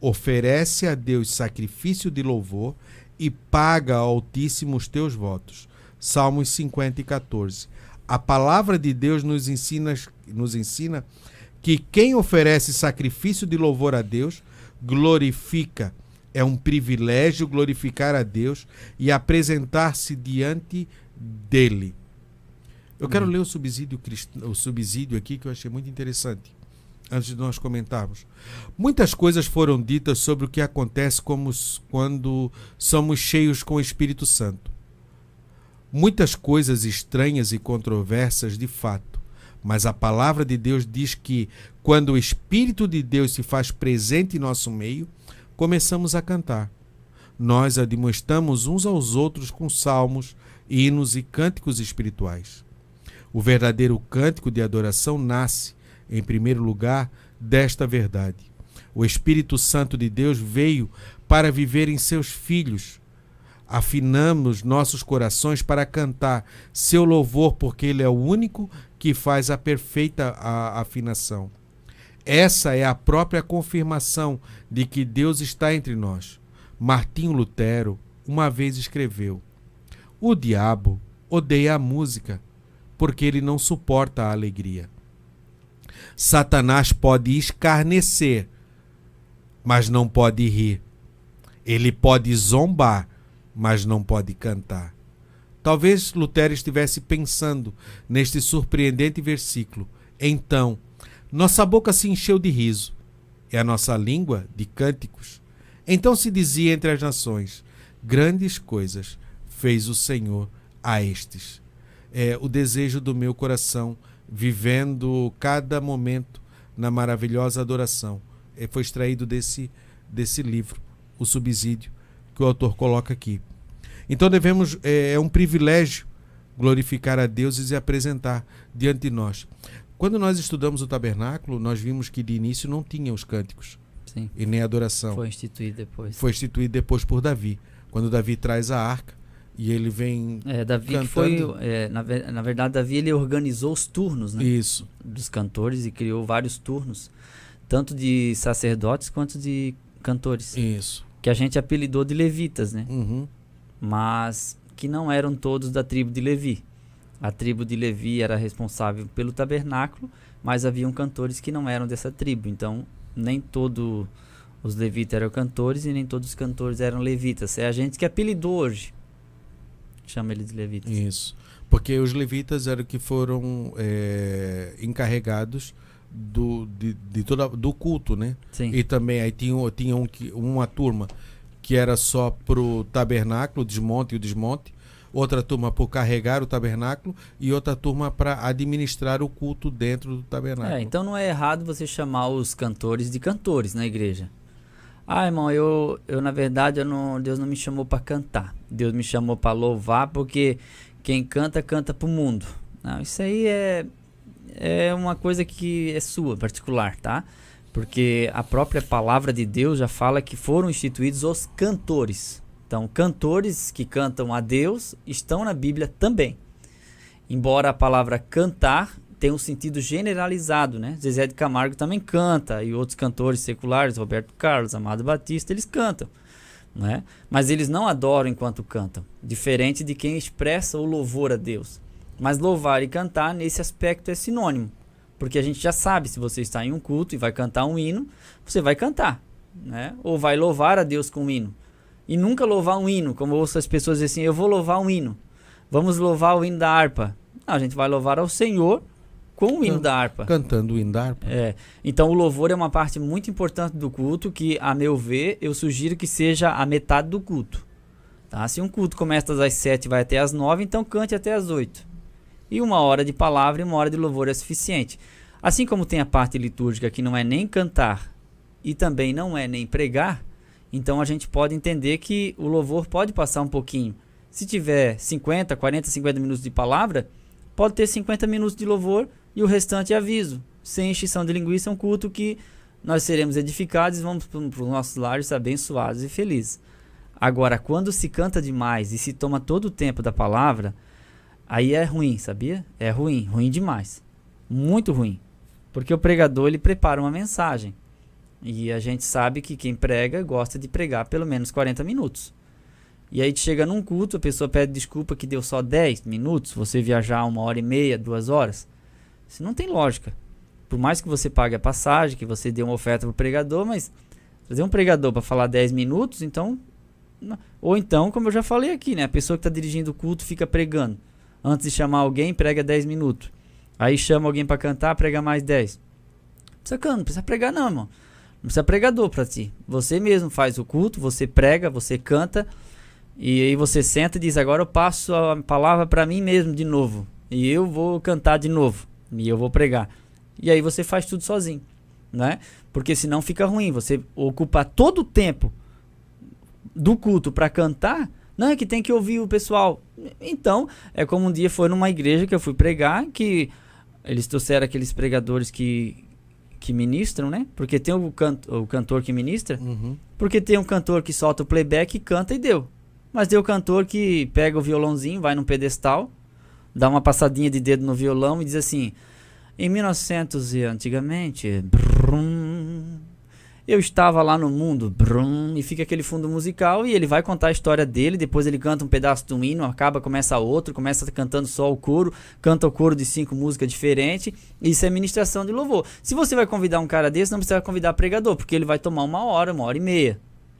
Oferece a Deus sacrifício de louvor e paga ao Altíssimo os teus votos. Salmos 50 e 14. A palavra de Deus nos ensina que quem oferece sacrifício de louvor a Deus, glorifica. É um privilégio glorificar a Deus e apresentar-se diante dele. Eu quero ler o subsídio aqui, que eu achei muito interessante, antes de nós comentarmos. Muitas coisas foram ditas sobre o que acontece quando somos cheios com o Espírito Santo. Muitas coisas estranhas e controversas de fato. Mas a palavra de Deus diz que, quando o Espírito de Deus se faz presente em nosso meio, começamos a cantar. Nós admoestamos uns aos outros com salmos, hinos e cânticos espirituais. O verdadeiro cântico de adoração nasce, em primeiro lugar, desta verdade. O Espírito Santo de Deus veio para viver em seus filhos. Afinamos nossos corações para cantar seu louvor, porque ele é o único que faz a perfeita afinação. Essa é a própria confirmação de que Deus está entre nós. Martinho Lutero uma vez escreveu: o diabo odeia a música, porque ele não suporta a alegria. Satanás pode escarnecer, mas não pode rir. Ele pode zombar, mas não pode cantar. Talvez Lutero estivesse pensando neste surpreendente versículo. Então, nossa boca se encheu de riso, e a nossa língua de cânticos. Então se dizia entre as nações: grandes coisas fez o Senhor a estes. É o desejo do meu coração, vivendo cada momento na maravilhosa adoração. Foi extraído desse livro, o subsídio, que o autor coloca aqui. Então é um privilégio glorificar a Deus e se apresentar diante de nós. Quando nós estudamos o tabernáculo, nós vimos que de início não tinha os cânticos. Sim. E nem a adoração. Foi instituído depois. Foi instituído depois por Davi. Quando Davi traz a arca, E ele vem Davi cantando. que foi, na verdade, Davi ele organizou os turnos, né? Isso. Dos cantores e criou vários turnos, tanto de sacerdotes quanto de cantores. Isso. Que a gente apelidou de levitas, né? Uhum. Mas que não eram todos da tribo de Levi. A tribo de Levi era responsável pelo tabernáculo, mas haviam cantores que não eram dessa tribo. Então, nem todos os levitas eram cantores e nem todos os cantores eram levitas. É a gente que apelidou hoje. Chama ele de levitas. Isso. Porque os levitas eram que foram encarregados do culto, né? Sim. E também aí tinha uma turma que era só pro tabernáculo, o desmonte e o desmonte, outra turma por carregar o tabernáculo e outra turma para administrar o culto dentro do tabernáculo. Então não é errado você chamar os cantores de cantores na igreja. Ah, irmão, eu na verdade, Deus não me chamou para cantar. Deus me chamou para louvar, porque quem canta, canta pro mundo. Não, isso aí é uma coisa que é sua, particular, tá? Porque a própria palavra de Deus já fala que foram instituídos os cantores. Então, cantores que cantam a Deus estão na Bíblia também. Embora a palavra cantar tenha um sentido generalizado, né? Zezé de Camargo também canta, e outros cantores seculares, Roberto Carlos, Amado Batista, eles cantam, né? Mas eles não adoram enquanto cantam, diferente de quem expressa o louvor a Deus. Mas louvar e cantar, nesse aspecto, é sinônimo, porque a gente já sabe, se você está em um culto e vai cantar um hino, você vai cantar, né? Ou vai louvar a Deus com um hino. E nunca louvar um hino, como eu ouço as pessoas dizer assim, eu vou louvar um hino, vamos louvar o hino da harpa. Não, a gente vai louvar ao Senhor com o hino da harpa. Cantando o hino da harpa. Então o louvor é uma parte muito importante do culto, que, a meu ver, eu sugiro que seja a metade do culto. Tá? Se um culto começa às 7 e vai até às 9, então cante até às 8. E 1 hora de palavra e 1 hora de louvor é suficiente. Assim como tem a parte litúrgica que não é nem cantar e também não é nem pregar, então a gente pode entender que o louvor pode passar um pouquinho. Se tiver 50, 40, 50 minutos de palavra, pode ter 50 minutos de louvor e o restante é aviso. Sem extinção de linguiça, é um culto que nós seremos edificados e vamos para os nossos lares abençoados e felizes. Agora, quando se canta demais e se toma todo o tempo da palavra, aí é ruim, sabia? É ruim, ruim demais. Muito ruim. Porque o pregador, ele prepara uma mensagem. E a gente sabe que quem prega gosta de pregar pelo menos 40 minutos. E aí chega num culto, a pessoa pede desculpa que deu só 10 minutos, você viajar 1h30, 2 horas. Isso não tem lógica. Por mais que você pague a passagem, que você dê uma oferta para o pregador, mas trazer um pregador para falar 10 minutos, então... Ou então, como eu já falei aqui, né? A pessoa que está dirigindo o culto fica pregando. Antes de chamar alguém, prega 10 minutos. Aí chama alguém para cantar, prega mais 10. Não precisa pregar não, irmão. Não precisa pregador para ti. Você mesmo faz o culto, você prega, você canta... E aí você senta e diz, agora eu passo a palavra para mim mesmo de novo. E eu vou cantar de novo. E eu vou pregar. E aí você faz tudo sozinho, né? Porque senão fica ruim. Você ocupar todo o tempo do culto para cantar, não é que tem que ouvir o pessoal. Então, é como um dia foi numa igreja que eu fui pregar, que eles trouxeram aqueles pregadores que ministram, né? Porque tem o cantor que ministra, porque tem um cantor que solta o playback e canta e deu. Mas tem o cantor que pega o violãozinho, vai num pedestal, dá uma passadinha de dedo no violão e diz assim, em 1900 e antigamente, brum, eu estava lá no mundo, brum, e fica aquele fundo musical e ele vai contar a história dele, depois ele canta um pedaço de um hino, começa outro, começa cantando só o coro, canta o coro de 5 músicas diferentes, isso é ministração de louvor. Se você vai convidar um cara desse, não precisa convidar pregador, porque ele vai tomar 1 hora, 1h30,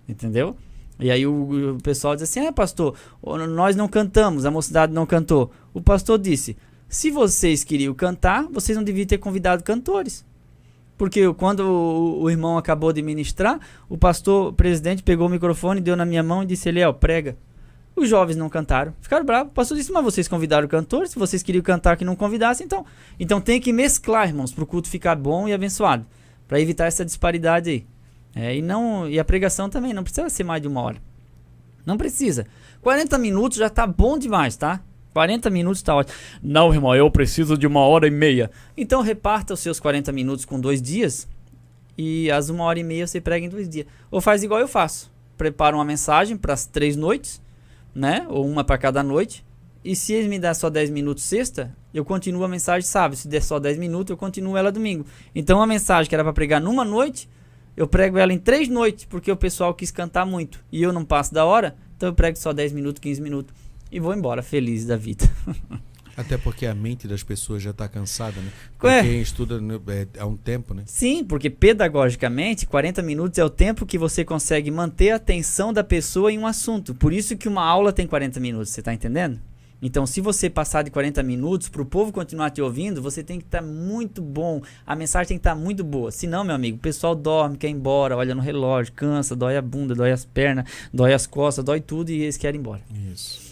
entendeu? E aí o pessoal diz assim, pastor, nós não cantamos, a mocidade não cantou. O pastor disse, se vocês queriam cantar, vocês não deviam ter convidado cantores. Porque quando o irmão acabou de ministrar, o pastor, o presidente, pegou o microfone, deu na minha mão e disse, Eliel, prega. Os jovens não cantaram, ficaram bravos. O pastor disse, mas vocês convidaram cantores, se vocês queriam cantar que não convidassem, então tem que mesclar, irmãos, para o culto ficar bom e abençoado, para evitar essa disparidade aí. E a pregação também não precisa ser mais de 1 hora. Não precisa. 40 minutos já tá bom demais, tá? 40 minutos tá ótimo. Não, irmão, eu preciso de 1h30. Então reparta os seus 40 minutos com 2 dias e as 1h30 você prega em 2 dias. Ou faz igual eu faço. Prepara uma mensagem para as 3 noites, né? Ou uma para cada noite. E se ele me dá só 10 minutos sexta, eu continuo a mensagem sábado. Se der só 10 minutos, eu continuo ela domingo. Então a mensagem que era para pregar numa noite, eu prego ela em 3 noites, porque o pessoal quis cantar muito. E eu não passo da hora, então eu prego só 10 minutos, 15 minutos. E vou embora, feliz da vida. Até porque a mente das pessoas já está cansada, né? Porque quem estuda há um tempo, né? Sim, porque pedagogicamente, 40 minutos é o tempo que você consegue manter a atenção da pessoa em um assunto. Por isso que uma aula tem 40 minutos, você está entendendo? Então, se você passar de 40 minutos para o povo continuar te ouvindo, você tem que estar muito bom. A mensagem tem que estar muito boa. Senão, meu amigo, o pessoal dorme, quer ir embora, olha no relógio, cansa, dói a bunda, dói as pernas, dói as costas, dói tudo e eles querem ir embora. Isso.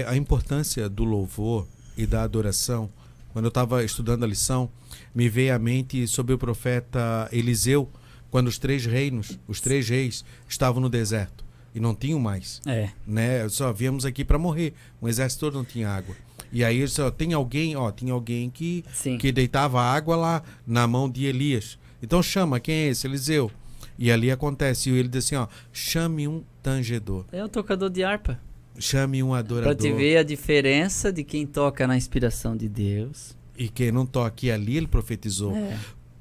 A importância do louvor e da adoração, quando eu estava estudando a lição, me veio à mente sobre o profeta Eliseu, quando os 3 reis estavam no deserto. E não tinham mais. Né? Só viemos aqui para morrer. O exército todo não tinha água. E aí só tinha alguém que deitava água lá na mão de Elias. Então chama, quem é esse? Eliseu. E ali acontece. E ele diz assim, chame um tangedor. É o tocador de harpa. Chame um adorador. Para te ver a diferença de quem toca na inspiração de Deus. E quem não toca. E ali ele profetizou.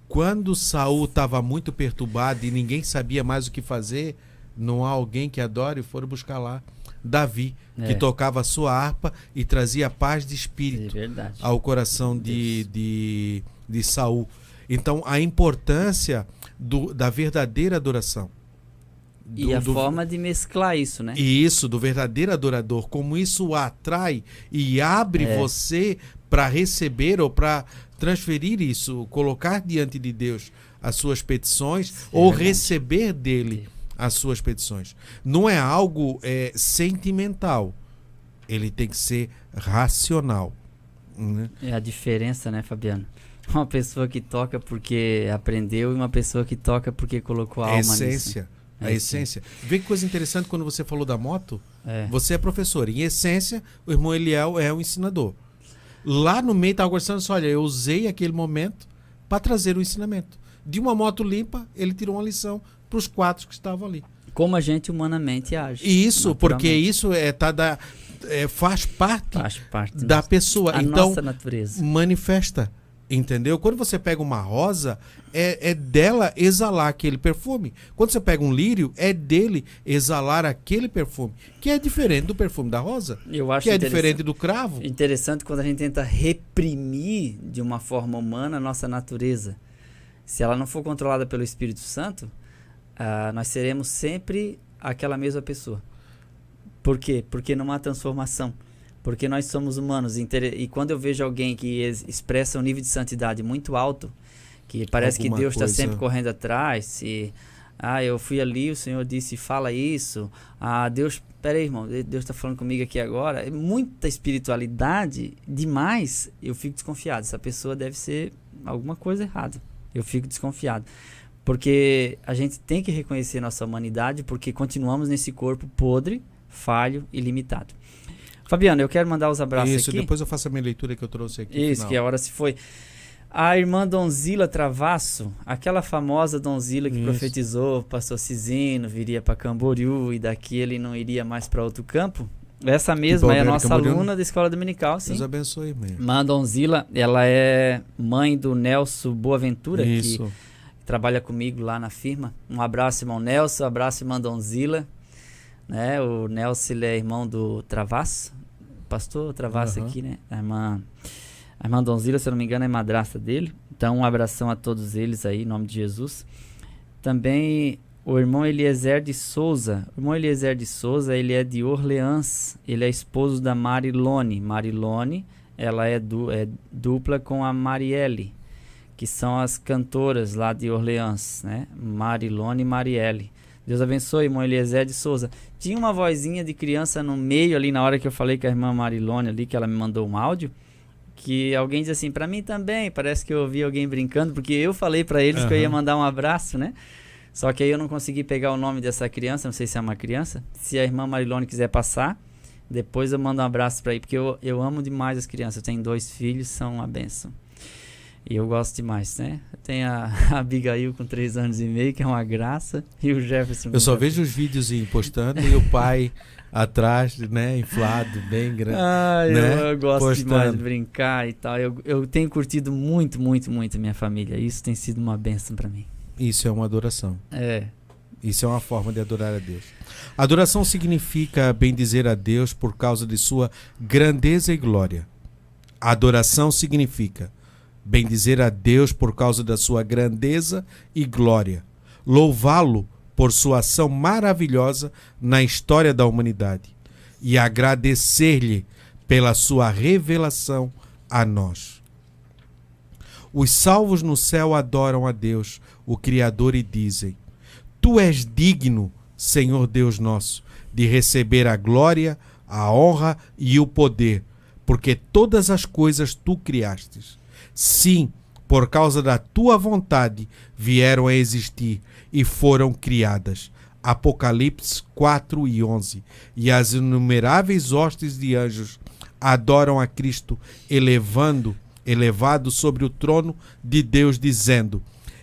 Quando Saul estava muito perturbado e ninguém sabia mais o que fazer, não há alguém que adore, foram buscar lá Davi, que tocava a sua harpa e trazia paz de espírito ao coração de Saul. Então, a importância da verdadeira adoração. E a forma de mesclar isso, né? E isso, do verdadeiro adorador, como isso atrai e abre você para receber ou para transferir isso, colocar diante de Deus as suas petições ou receber dele as suas petições. Não é algo sentimental. Ele tem que ser racional. Né? É a diferença, né, Fabiano? Uma pessoa que toca porque aprendeu e uma pessoa que toca porque colocou a alma essência. nisso. A essência. Vê que coisa interessante quando você falou da moto. Você é professor. Em essência, o irmão Eliel é um ensinador. Lá no meio estava conversando assim, olha, eu usei aquele momento para trazer o ensinamento. De uma moto limpa, ele tirou uma lição para os 4 que estavam ali. Como a gente humanamente age. Isso, porque isso faz parte da pessoa. Então, nossa natureza. Manifesta. Entendeu? Quando você pega uma rosa, é dela exalar aquele perfume. Quando você pega um lírio, é dele exalar aquele perfume, que é diferente do perfume da rosa, eu acho que é diferente do cravo. Interessante quando a gente tenta reprimir de uma forma humana a nossa natureza. Se ela não for controlada pelo Espírito Santo, nós seremos sempre aquela mesma pessoa. Por quê? Porque não há transformação. Porque nós somos humanos. E quando eu vejo alguém que expressa um nível de santidade muito alto, que parece que Deus está sempre correndo atrás, eu fui ali, o Senhor disse, fala isso. Deus, peraí, irmão, Deus está falando comigo aqui agora. É muita espiritualidade demais. Eu fico desconfiado. Essa pessoa deve ser alguma coisa errada. Eu fico desconfiado. Porque a gente tem que reconhecer nossa humanidade, porque continuamos nesse corpo podre, falho e limitado. Fabiano, eu quero mandar os abraços aqui. Isso, depois eu faço a minha leitura que eu trouxe aqui. Isso, que a hora se foi. A irmã Donzila Travasso, aquela famosa Donzila que profetizou, o pastor Cisino viria para Camboriú e daqui ele não iria mais para outro campo. Essa mesma é a nossa aluna da escola dominical, sim. Deus abençoe mesmo. Irmã Donzila, ela é mãe do Nelson Boaventura, que trabalha comigo lá na firma. Um abraço, irmão Nelson, um abraço, irmã Donzila. Né? O Nelson, ele é irmão do Travasso, pastor Travasso aqui, né? A irmã Donzila, se eu não me engano, é madrasta dele. Então, um abração a todos eles aí, em nome de Jesus. Também o irmão Eliezer de Souza. O irmão Eliezer de Souza, ele é de Orleans. Ele é esposo da Marilone. Marilone, ela é dupla com a Marielle, que são as cantoras lá de Orleans, né? Marilone e Marielle. Deus abençoe, irmão Eliezer de Souza. Tinha uma vozinha de criança no meio ali, na hora que eu falei com a irmã Marilone ali, que ela me mandou um áudio, que alguém diz assim, pra mim também, parece que eu ouvi alguém brincando, porque eu falei pra eles que eu ia mandar um abraço, né? Só que aí eu não consegui pegar o nome dessa criança, não sei se é uma criança. Se a irmã Marilone quiser passar, depois eu mando um abraço pra ele, porque eu amo demais as crianças. Eu tenho 2 filhos, são uma bênção. E eu gosto demais, né? Tem a Abigail com 3 anos e meio, que é uma graça, e o Jefferson... Eu só vejo os vídeos postando e o pai atrás, né, inflado, bem grande. Né? Eu gosto demais de brincar e tal. Eu tenho curtido muito, muito, muito a minha família. Isso tem sido uma bênção para mim. Isso é uma adoração. É. Isso é uma forma de adorar a Deus. Adoração significa bendizer a Deus por causa de sua grandeza e glória. Adoração significa bendizer a Deus por causa da sua grandeza e glória. Louvá-lo por sua ação maravilhosa na história da humanidade. E agradecer-lhe pela sua revelação a nós. Os salvos no céu adoram a Deus, o Criador, e dizem: Tu és digno, Senhor Deus nosso, de receber a glória, a honra e o poder, porque todas as coisas tu criastes. Sim, por causa da tua vontade vieram a existir e foram criadas. Apocalipse 4:11. E as inumeráveis hostes de anjos adoram a Cristo, elevado sobre o trono de Deus, dizendo: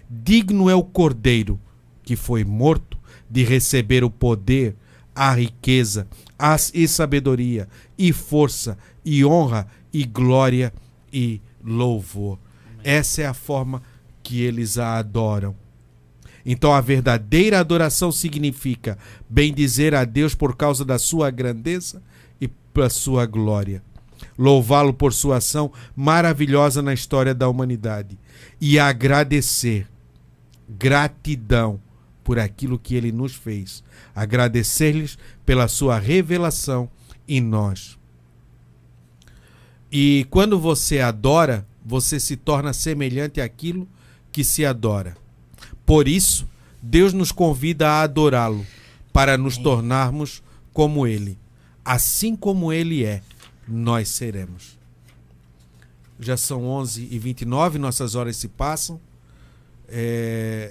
Digno é o Cordeiro que foi morto de receber o poder, a riqueza, e sabedoria, e força, e honra, e glória, e louvor. Essa é a forma que eles a adoram. Então a verdadeira adoração significa bendizer a Deus por causa da sua grandeza e pela sua glória. Louvá-lo por sua ação maravilhosa na história da humanidade. E agradecer, gratidão por aquilo que ele nos fez. Agradecer-lhes pela sua revelação em nós. E quando você adora, você se torna semelhante àquilo que se adora. Por isso, Deus nos convida a adorá-lo, para nos tornarmos como ele. Assim como ele é, nós seremos. Já são 11h29, nossas horas se passam.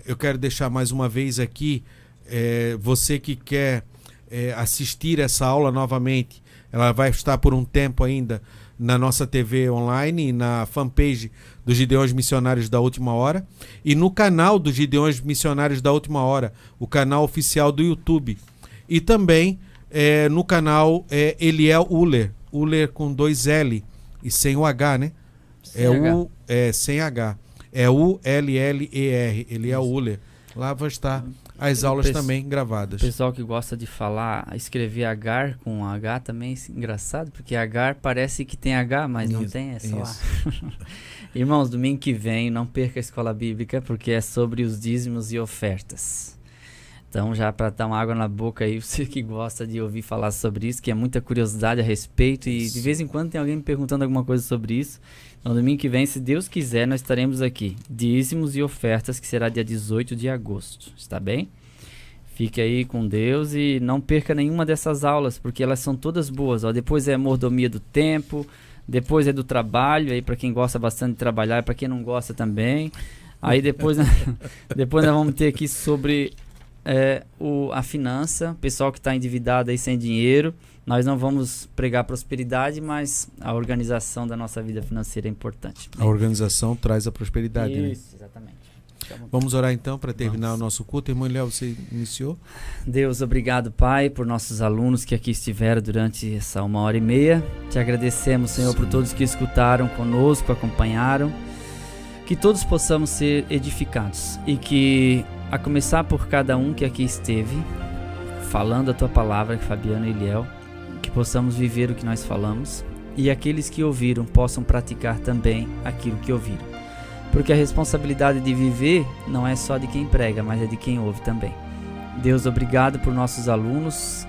Eu quero deixar mais uma vez aqui, você que quer assistir essa aula novamente, ela vai estar por um tempo ainda na nossa TV online, na fanpage dos Gideões Missionários da Última Hora e no canal dos Gideões Missionários da Última Hora, o canal oficial do YouTube. E também no canal Eliel Uller, Uller com 2 L e sem o H, né? Sem H. É U-L-L-E-R, Eliel Uller. Lá vai estar as aulas também gravadas. O pessoal que gosta de falar, escrever Agar com H também é engraçado, porque Agar parece que tem H, mas não tem, é só A. Irmãos, domingo que vem, não perca a escola bíblica, porque é sobre os dízimos e ofertas. Então, já para dar uma água na boca aí, você que gosta de ouvir falar sobre isso, que é muita curiosidade a respeito, e de vez em quando tem alguém me perguntando alguma coisa sobre isso. No domingo que vem, se Deus quiser, nós estaremos aqui. Dízimos e ofertas, que será dia 18 de agosto. Está bem? Fique aí com Deus e não perca nenhuma dessas aulas, porque elas são todas boas. Depois é mordomia do tempo, depois é do trabalho, aí para quem gosta bastante de trabalhar, e para quem não gosta também. Aí depois nós vamos ter aqui sobre a finança, pessoal que está endividado aí sem dinheiro. Nós não vamos pregar prosperidade, mas a organização da nossa vida financeira é importante. A organização traz a prosperidade, né? Isso, exatamente. Vamos orar então para terminar o nosso culto. Irmão Léo, você iniciou? Deus, obrigado, Pai, por nossos alunos que aqui estiveram durante essa 1h30. Te agradecemos, Senhor, por todos que escutaram conosco, acompanharam. Que todos possamos ser edificados e que, a começar por cada um que aqui esteve, falando a Tua palavra, Fabiano e Eliel, que possamos viver o que nós falamos e aqueles que ouviram possam praticar também aquilo que ouviram. Porque a responsabilidade de viver não é só de quem prega, mas é de quem ouve também. Deus, obrigado por nossos alunos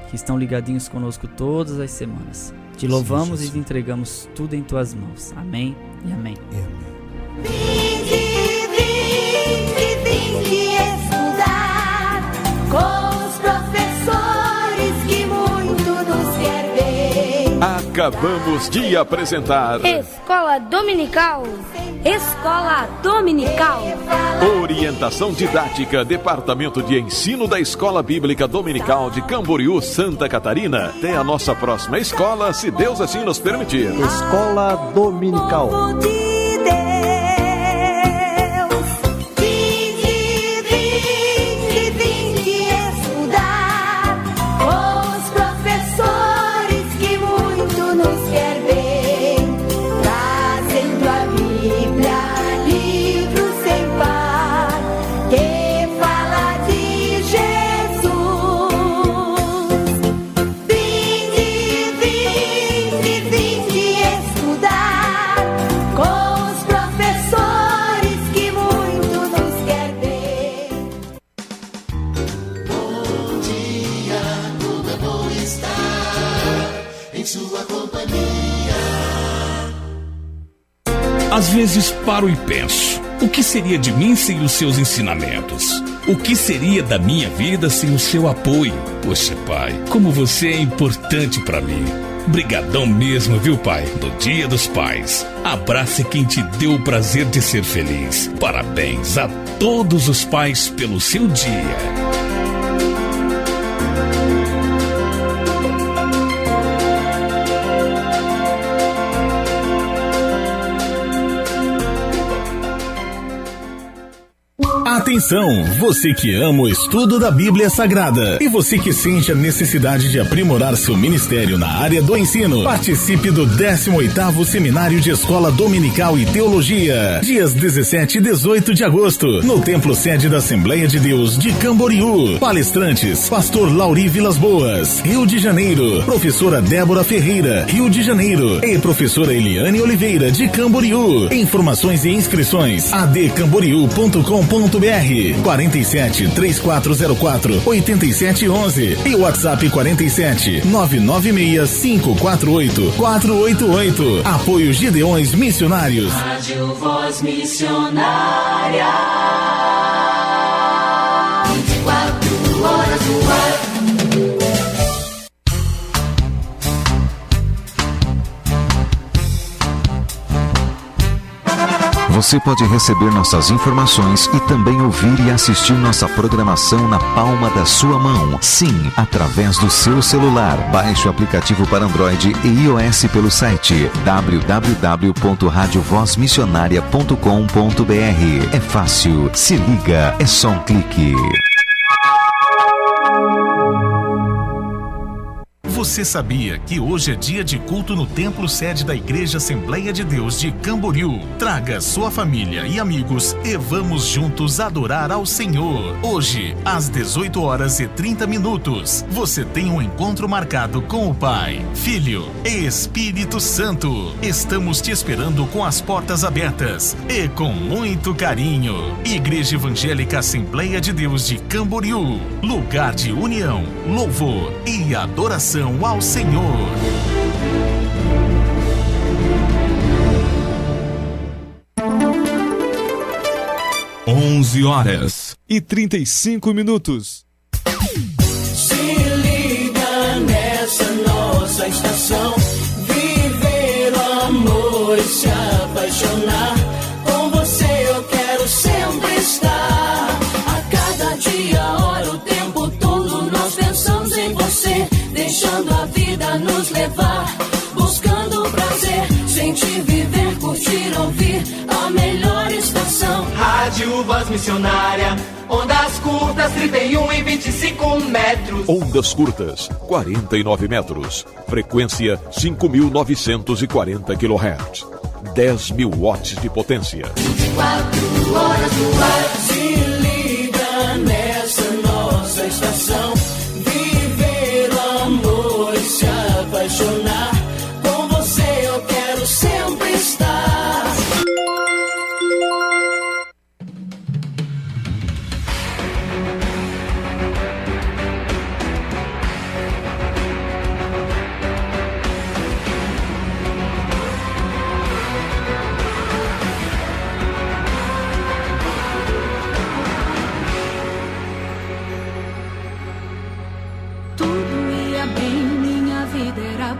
que estão ligadinhos conosco todas as semanas. Te louvamos e te entregamos tudo em Tuas mãos. Amém e amém. Vinde estudar com os professores que muito nos quer bem. Acabamos de apresentar Escola Dominical. Escola Dominical. Orientação Didática, Departamento de Ensino da Escola Bíblica Dominical de Camboriú, Santa Catarina. Até a nossa próxima escola, se Deus assim nos permitir. Escola Dominical. De Deus. Às vezes paro e penso, o que seria de mim sem os seus ensinamentos? O que seria da minha vida sem o seu apoio? Poxa, pai, como você é importante para mim. Brigadão mesmo, viu, pai? No Dia dos Pais. Abrace quem te deu o prazer de ser feliz. Parabéns a todos os pais pelo seu dia. Atenção, você que ama o estudo da Bíblia Sagrada e você que sente a necessidade de aprimorar seu ministério na área do ensino, participe do 18º Seminário de Escola Dominical e Teologia, dias 17 e 18 de agosto, no Templo Sede da Assembleia de Deus de Camboriú. Palestrantes, Pastor Lauri Vilas Boas, Rio de Janeiro, Professora Débora Ferreira, Rio de Janeiro, e Professora Eliane Oliveira, de Camboriú. Informações e inscrições, adcamboriú.com.br, 47 3404 8711 e WhatsApp 47 996 548 488. Apoio Gideões Missionários. Rádio Voz Missionária. 24 horas no ar. Você pode receber nossas informações e também ouvir e assistir nossa programação na palma da sua mão. Sim, através do seu celular. Baixe o aplicativo para Android e iOS pelo site www.radiovozmissionaria.com.br. É fácil, se liga, é só um clique. Você sabia que hoje é dia de culto no Templo Sede da Igreja Assembleia de Deus de Camboriú? Traga sua família e amigos e vamos juntos adorar ao Senhor. Hoje, às 18h30, você tem um encontro marcado com o Pai, Filho e Espírito Santo. Estamos te esperando com as portas abertas e com muito carinho. Igreja Evangélica Assembleia de Deus de Camboriú, lugar de união, louvor e adoração ao Senhor. Onze horas e 35 minutos. Se liga nessa nossa estação, viver o amor e se apaixonar. Com você eu quero sempre estar. A cada dia, hora, o tempo todo nós pensamos em você, deixando a vida nos levar, buscando prazer, sentir, viver, curtir, ouvir a melhor estação. Rádio Voz Missionária, ondas curtas 31 e 25 metros. Ondas curtas 49 metros, frequência 5.940 kHz, 10.000 watts de potência. 24 horas no ar, se liga nessa nossa estação. Se apaixonar, com você eu quero sempre estar.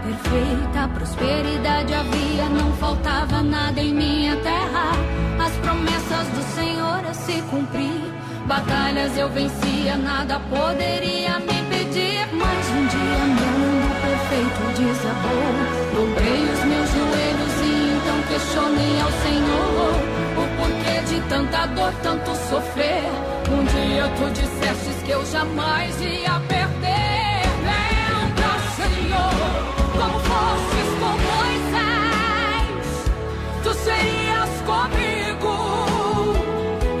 Perfeita prosperidade havia, não faltava nada em minha terra. As promessas do Senhor a se cumprir, batalhas eu vencia, nada poderia me impedir. Mas um dia meu mundo perfeito desabou, dobrei os meus joelhos e então questionei ao Senhor o porquê de tanta dor, tanto sofrer. Um dia tu dissestes que eu jamais ia perder. Lembra, Senhor, como fostes com Moisés, tu serias comigo.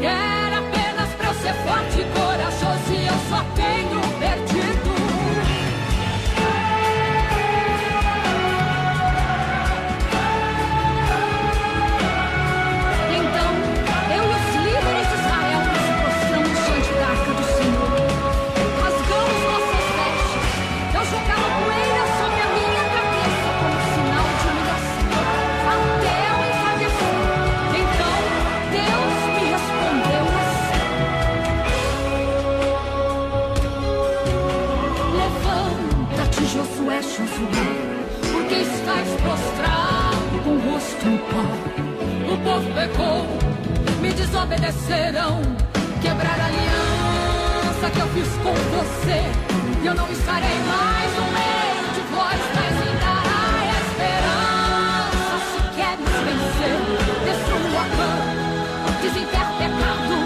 Era apenas pra eu ser forte e corajoso e eu só tenho perdido. Então, eu e os líderes de Israel nos prostramos diante da arca do Senhor. Rasgamos nossas vestes. Eu jogava poeira sobre a minha cabeça como sinal de humilhação, até eu envadecer. culpa. O povo pecou, me desobedecerão, quebrar a aliança que eu fiz com você. E eu não estarei mais no meio de vós, mas me dará esperança. Se queres vencer, destrua a cama, desenterra o pecado,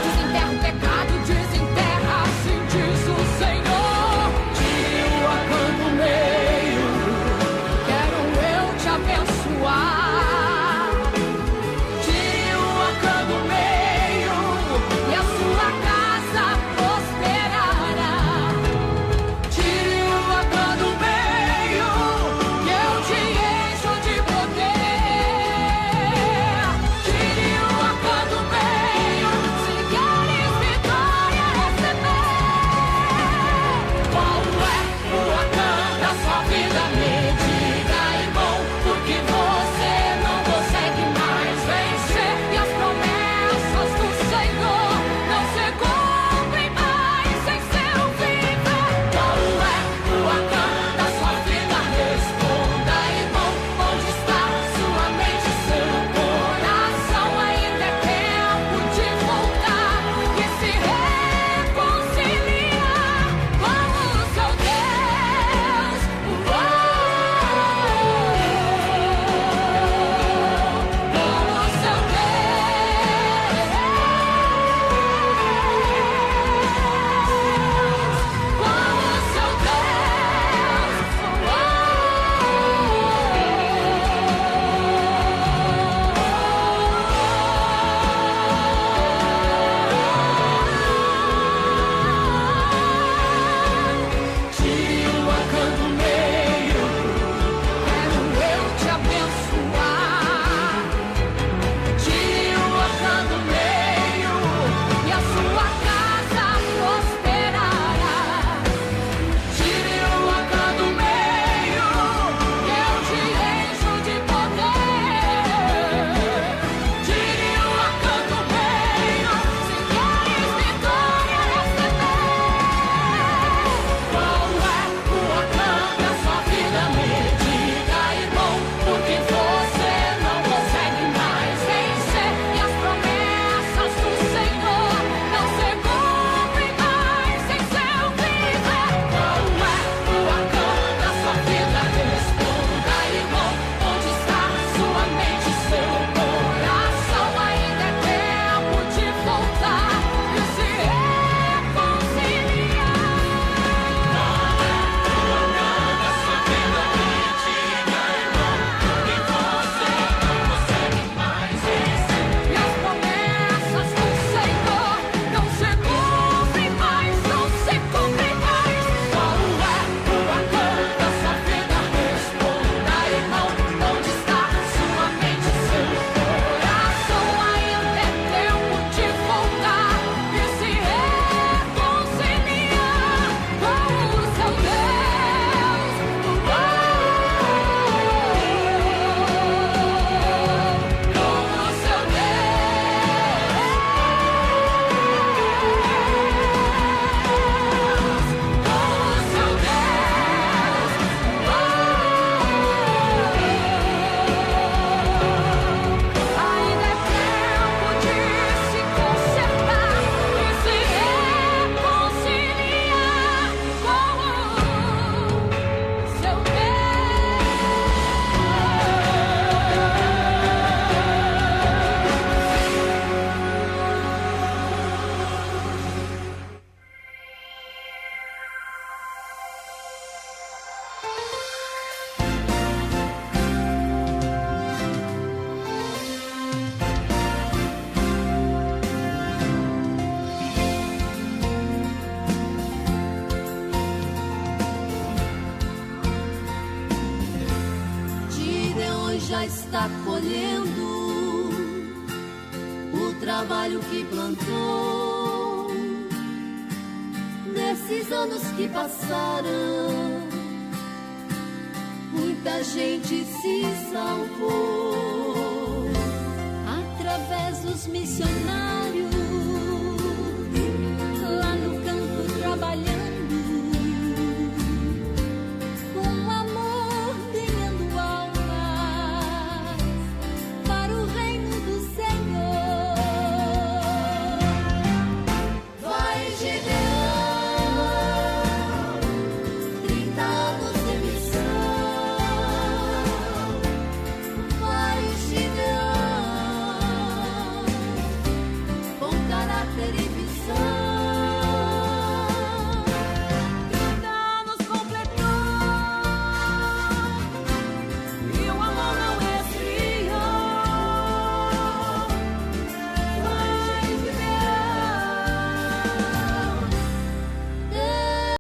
desenterra o pecado, desenterra, assim diz o Senhor. Tire o acã do meio, quero eu te abençoar. Tire o acã do meio e a sua casa prosperará. Tire o acã do meio, que eu te encho de poder. Tire o acã do meio, se queres vitória receber. Qual é o acã da sua vida? Me diga, irmão, porque você não consegue mais vencer. E as promessas do Senhor não se cumprem mais sem seu viver. Qual é o acã da sua vida? Responda, irmão, onde está sua mente, seu coração? Ainda é tempo de voltar e se reconciliar com o seu Deus. Tire o acã do meio, quero eu te abençoar. Tire o acã do meio e a sua casa prosperará. Tire o acã do meio, que eu te encho de poder. Tire o acã do meio, se queres vitória receber. Qual é o acã da sua vida? Me diga, irmão, porque você não consegue mais vencer. E as promessas do Senhor não se cumprem mais sem seu viver. Qual é o acã da sua vida? Responda, irmão, onde está sua mente, seu coração? Ainda é tempo de voltar e se reconciliar. E as promessas do Senhor não se cumprem mais, não se cumprem mais. Qual é o acã da sua vida? Responda, irmão, onde está sua mente, seu coração? Ainda é tempo de voltar e se reconciliar com o seu Deus. Com o seu Ainda é tempo de se consertar e se reconciliar com o seu Gideon já está colhendo o trabalho que plantou. Nesses anos que passaram, muita gente se salvou.